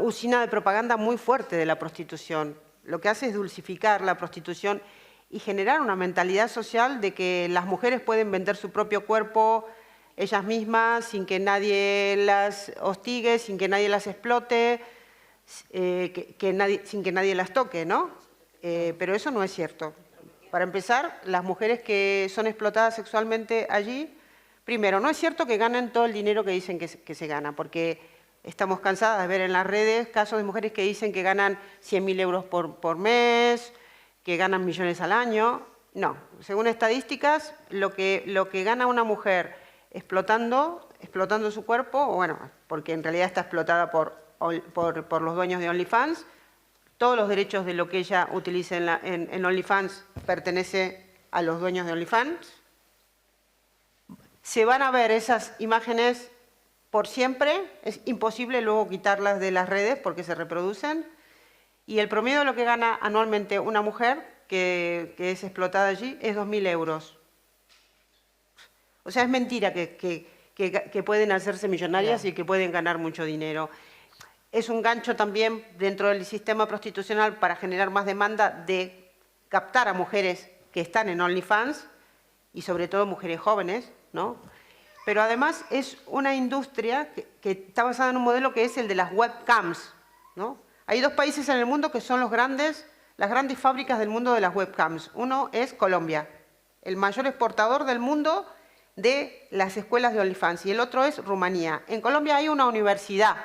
usina de propaganda muy fuerte de la prostitución. Lo que hace es dulcificar la prostitución y generar una mentalidad social de que las mujeres pueden vender su propio cuerpo ellas mismas sin que nadie las hostigue, sin que nadie las explote, sin que nadie las toque, ¿no? Pero eso no es cierto. Para empezar, las mujeres que son explotadas sexualmente allí, primero, no es cierto que ganen todo el dinero que dicen que se gana, porque estamos cansadas de ver en las redes casos de mujeres que dicen que ganan 100.000 euros por mes, que ganan millones al año. No, según estadísticas, lo que gana una mujer explotando su cuerpo, o bueno, porque en realidad está explotada por los dueños de OnlyFans, todos los derechos de lo que ella utilice en OnlyFans pertenece a los dueños de OnlyFans. Se van a ver esas imágenes por siempre, es imposible luego quitarlas de las redes porque se reproducen, y el promedio de lo que gana anualmente una mujer que es explotada allí es 2.000 euros. O sea, es mentira que pueden hacerse millonarias y que pueden ganar mucho dinero. Es un gancho también dentro del sistema prostitucional para generar más demanda de captar a mujeres que están en OnlyFans y sobre todo mujeres jóvenes, ¿no? Pero además es una industria que está basada en un modelo que es el de las webcams, ¿no? Hay dos países en el mundo que son las grandes fábricas del mundo de las webcams. Uno es Colombia, el mayor exportador del mundo de las escuelas de OnlyFans, y el otro es Rumanía. En Colombia hay una universidad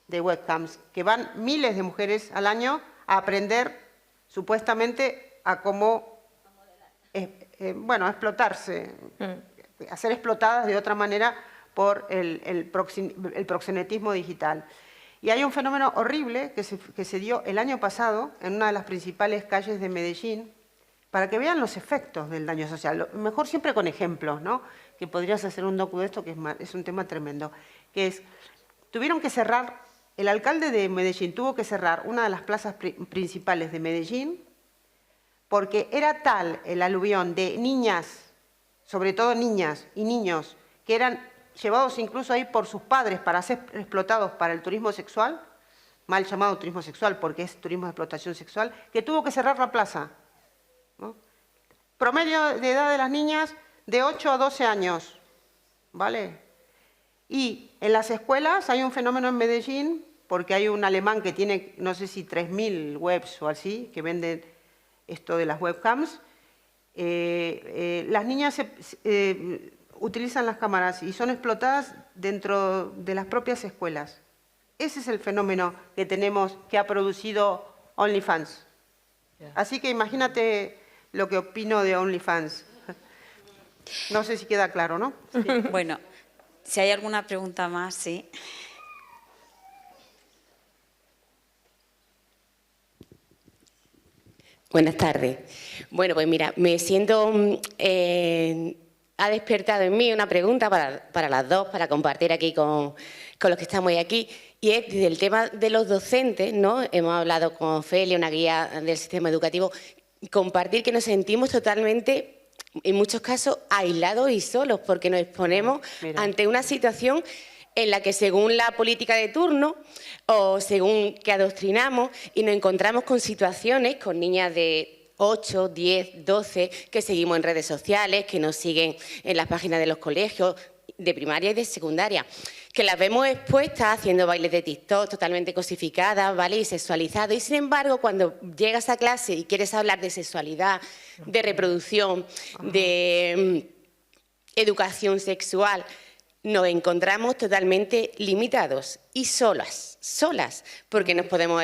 de webcams que van miles de mujeres al año a aprender supuestamente a cómo explotarse. A ser explotadas de otra manera por el proxenetismo digital. Y hay un fenómeno horrible que se dio el año pasado en una de las principales calles de Medellín, para que vean los efectos del daño social. Mejor siempre con ejemplos, ¿no? Que podrías hacer un docu de esto, que es un tema tremendo. Que es, tuvieron que cerrar, el alcalde de Medellín tuvo que cerrar una de las plazas principales de Medellín porque era tal el aluvión de niñas, sobre todo niñas y niños, que eran llevados incluso ahí por sus padres para ser explotados para el turismo sexual, mal llamado turismo sexual porque es turismo de explotación sexual, que tuvo que cerrar la plaza, ¿no? Promedio de edad de las niñas de 8 a 12 años, ¿vale? Y en las escuelas hay un fenómeno en Medellín, porque hay un alemán que tiene, no sé si 3.000 webs o así, que venden esto de las webcams. Las niñas utilizan las cámaras y son explotadas dentro de las propias escuelas. Ese es el fenómeno que tenemos, que ha producido OnlyFans. Así que imagínate lo que opino de OnlyFans. No sé si queda claro, ¿no? Sí. Bueno, si hay alguna pregunta más, sí. Buenas tardes. Bueno, pues mira, me siento... ha despertado en mí una pregunta para las dos, para compartir aquí con los que estamos aquí, y es del tema de los docentes, ¿no? Hemos hablado con Ofelia, una guía del sistema educativo, compartir que nos sentimos totalmente en muchos casos aislados y solos, porque nos exponemos ante una situación en la que según la política de turno o según que adoctrinamos y nos encontramos con situaciones con niñas de 8, 10, 12 que seguimos en redes sociales, que nos siguen en las páginas de los colegios de primaria y de secundaria, que las vemos expuestas haciendo bailes de TikTok totalmente cosificadas, ¿vale? Y sexualizados. Y sin embargo, cuando llegas a clase y quieres hablar de sexualidad, de reproducción, de educación sexual, nos encontramos totalmente limitados y solas, porque nos podemos,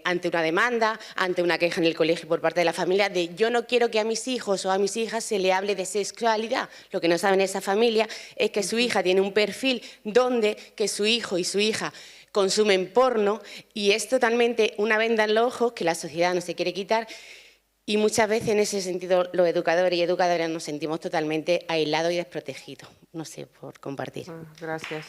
ante una demanda, ante una queja en el colegio por parte de la familia, de yo no quiero que a mis hijos o a mis hijas se le hable de sexualidad. Lo que no saben esa familia es que su hija tiene un perfil donde que su hijo y su hija consumen porno y es totalmente una venda en los ojos que la sociedad no se quiere quitar. Y muchas veces en ese sentido los educadores y educadoras nos sentimos totalmente aislados y desprotegidos. No sé, por compartir. Gracias.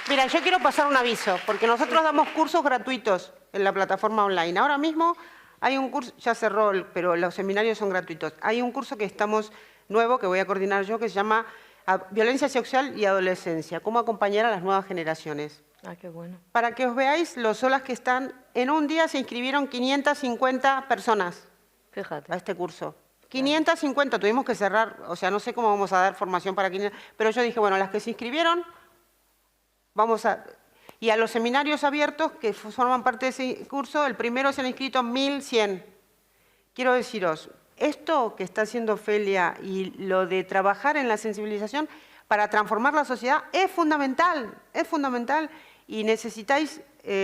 Mira, yo quiero pasar un aviso, porque nosotros damos cursos gratuitos en la plataforma online. Ahora mismo hay un curso, ya cerró, pero los seminarios son gratuitos. Hay un curso que estamos nuevo, que voy a coordinar yo, que se llama Violencia Sexual y Adolescencia, cómo acompañar a las nuevas generaciones. Ah, qué bueno. Para que os veáis lo solas que están, en un día se inscribieron 550 personas. Fíjate. A este curso. 550, tuvimos que cerrar, o sea, no sé cómo vamos a dar formación para 500, pero yo dije, bueno, las que se inscribieron, vamos a... Y a los seminarios abiertos que forman parte de ese curso, el primero se han inscrito 1.100. Quiero deciros, esto que está haciendo Ofelia y lo de trabajar en la sensibilización para transformar la sociedad es fundamental y necesitáis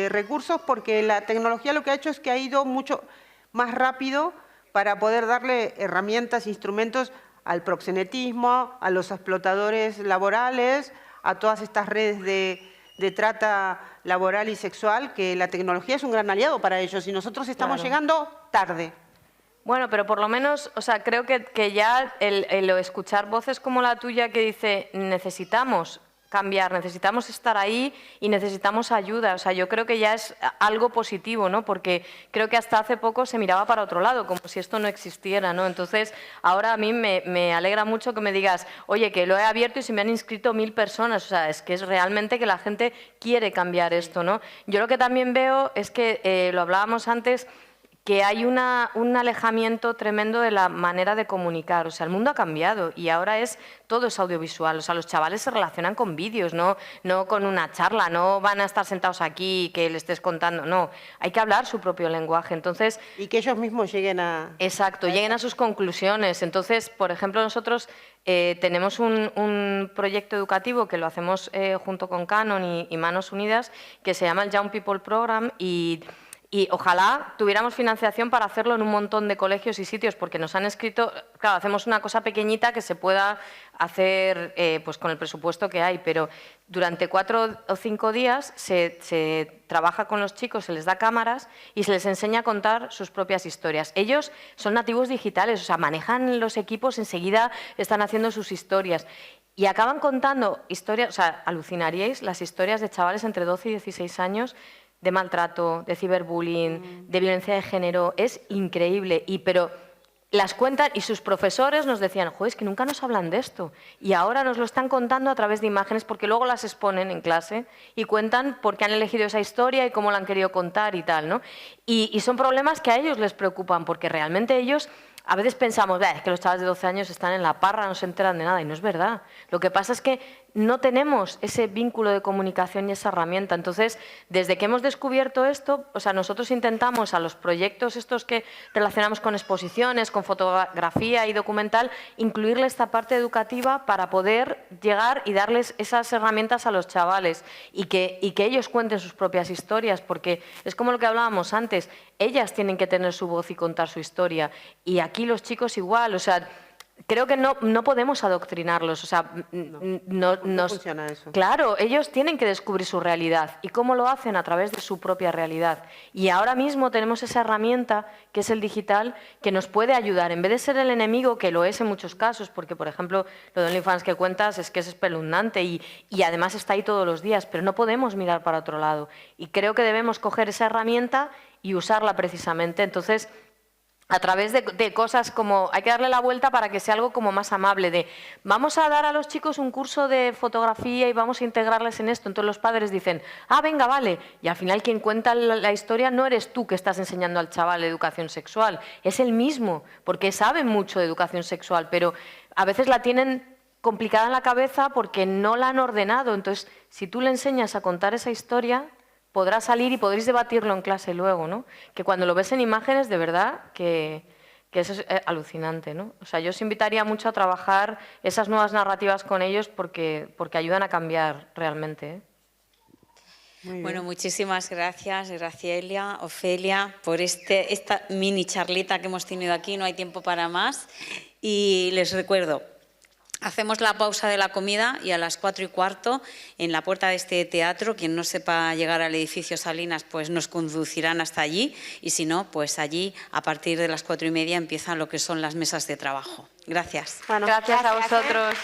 recursos porque la tecnología lo que ha hecho es que ha ido mucho más rápido para poder darle herramientas, instrumentos al proxenetismo, a los explotadores laborales, a todas estas redes de trata laboral y sexual, que la tecnología es un gran aliado para ellos y nosotros estamos llegando tarde. Bueno, pero por lo menos, o sea, creo que ya el escuchar voces como la tuya que dice necesitamos cambiar, necesitamos estar ahí y necesitamos ayuda. O sea, yo creo que ya es algo positivo, ¿no? Porque creo que hasta hace poco se miraba para otro lado, como si esto no existiera, ¿no? Entonces, ahora a mí me alegra mucho que me digas, oye, que lo he abierto y se me han inscrito 1000 personas. O sea, es que es realmente que la gente quiere cambiar esto, ¿no? Yo lo que también veo es que, lo hablábamos antes, que hay un alejamiento tremendo de la manera de comunicar. O sea, el mundo ha cambiado y ahora todo es audiovisual. O sea, los chavales se relacionan con vídeos, no con una charla, no van a estar sentados aquí y que le estés contando, no. Hay que hablar su propio lenguaje. Entonces, y que ellos mismos lleguen a... Exacto, lleguen a sus conclusiones. Entonces, por ejemplo, nosotros tenemos un proyecto educativo que lo hacemos junto con Canon y Manos Unidas, que se llama el Young People Program y ojalá tuviéramos financiación para hacerlo en un montón de colegios y sitios, porque nos han escrito, claro, hacemos una cosa pequeñita que se pueda hacer pues con el presupuesto que hay, pero durante 4 o 5 días se trabaja con los chicos, se les da cámaras y se les enseña a contar sus propias historias. Ellos son nativos digitales, o sea, manejan los equipos, enseguida están haciendo sus historias. Y acaban contando historias, o sea, alucinaríais las historias de chavales entre 12 y 16 años de maltrato, de ciberbullying, de violencia de género, es increíble. Pero las cuentan y sus profesores nos decían, joder, es que nunca nos hablan de esto. Y ahora nos lo están contando a través de imágenes porque luego las exponen en clase y cuentan por qué han elegido esa historia y cómo la han querido contar y tal, ¿no? Y son problemas que a ellos les preocupan porque realmente ellos... A veces pensamos, es que los chavales de 12 años están en la parra, no se enteran de nada, y no es verdad. Lo que pasa es que no tenemos ese vínculo de comunicación y esa herramienta. Entonces, desde que hemos descubierto esto, o sea, nosotros intentamos a los proyectos estos que relacionamos con exposiciones, con fotografía y documental, incluirle esta parte educativa para poder llegar y darles esas herramientas a los chavales y que ellos cuenten sus propias historias, porque es como lo que hablábamos antes, ellas tienen que tener su voz y contar su historia. Y aquí los chicos igual, o sea, creo que no podemos adoctrinarlos, o sea, no funciona eso. Claro, ellos tienen que descubrir su realidad. ¿Y cómo lo hacen? A través de su propia realidad. Y ahora mismo tenemos esa herramienta, que es el digital, que nos puede ayudar. En vez de ser el enemigo, que lo es en muchos casos, porque, por ejemplo, lo de OnlyFans que cuentas es que es espeluznante y además está ahí todos los días, pero no podemos mirar para otro lado. Y creo que debemos coger esa herramienta y usarla precisamente. Entonces, a través de cosas como, hay que darle la vuelta para que sea algo como más amable, de vamos a dar a los chicos un curso de fotografía y vamos a integrarles en esto. Entonces los padres dicen, ah, venga, vale, y al final quien cuenta la historia no eres tú que estás enseñando al chaval educación sexual, es él mismo, porque sabe mucho de educación sexual, pero a veces la tienen complicada en la cabeza porque no la han ordenado. Entonces, si tú le enseñas a contar esa historia, podrá salir y podréis debatirlo en clase luego, ¿no? Que cuando lo ves en imágenes, de verdad, que eso es alucinante, ¿no? O sea, yo os invitaría mucho a trabajar esas nuevas narrativas con ellos porque ayudan a cambiar realmente, ¿eh? Bueno, muchísimas gracias, Gracielia, Ofelia, por esta mini charlita que hemos tenido aquí. No hay tiempo para más. Y les recuerdo, hacemos la pausa de la comida y a las 4:15 en la puerta de este teatro, quien no sepa llegar al edificio Salinas, pues nos conducirán hasta allí, y si no, pues allí a partir de las 4:30 empiezan lo que son las mesas de trabajo. Gracias. Bueno, gracias a vosotros.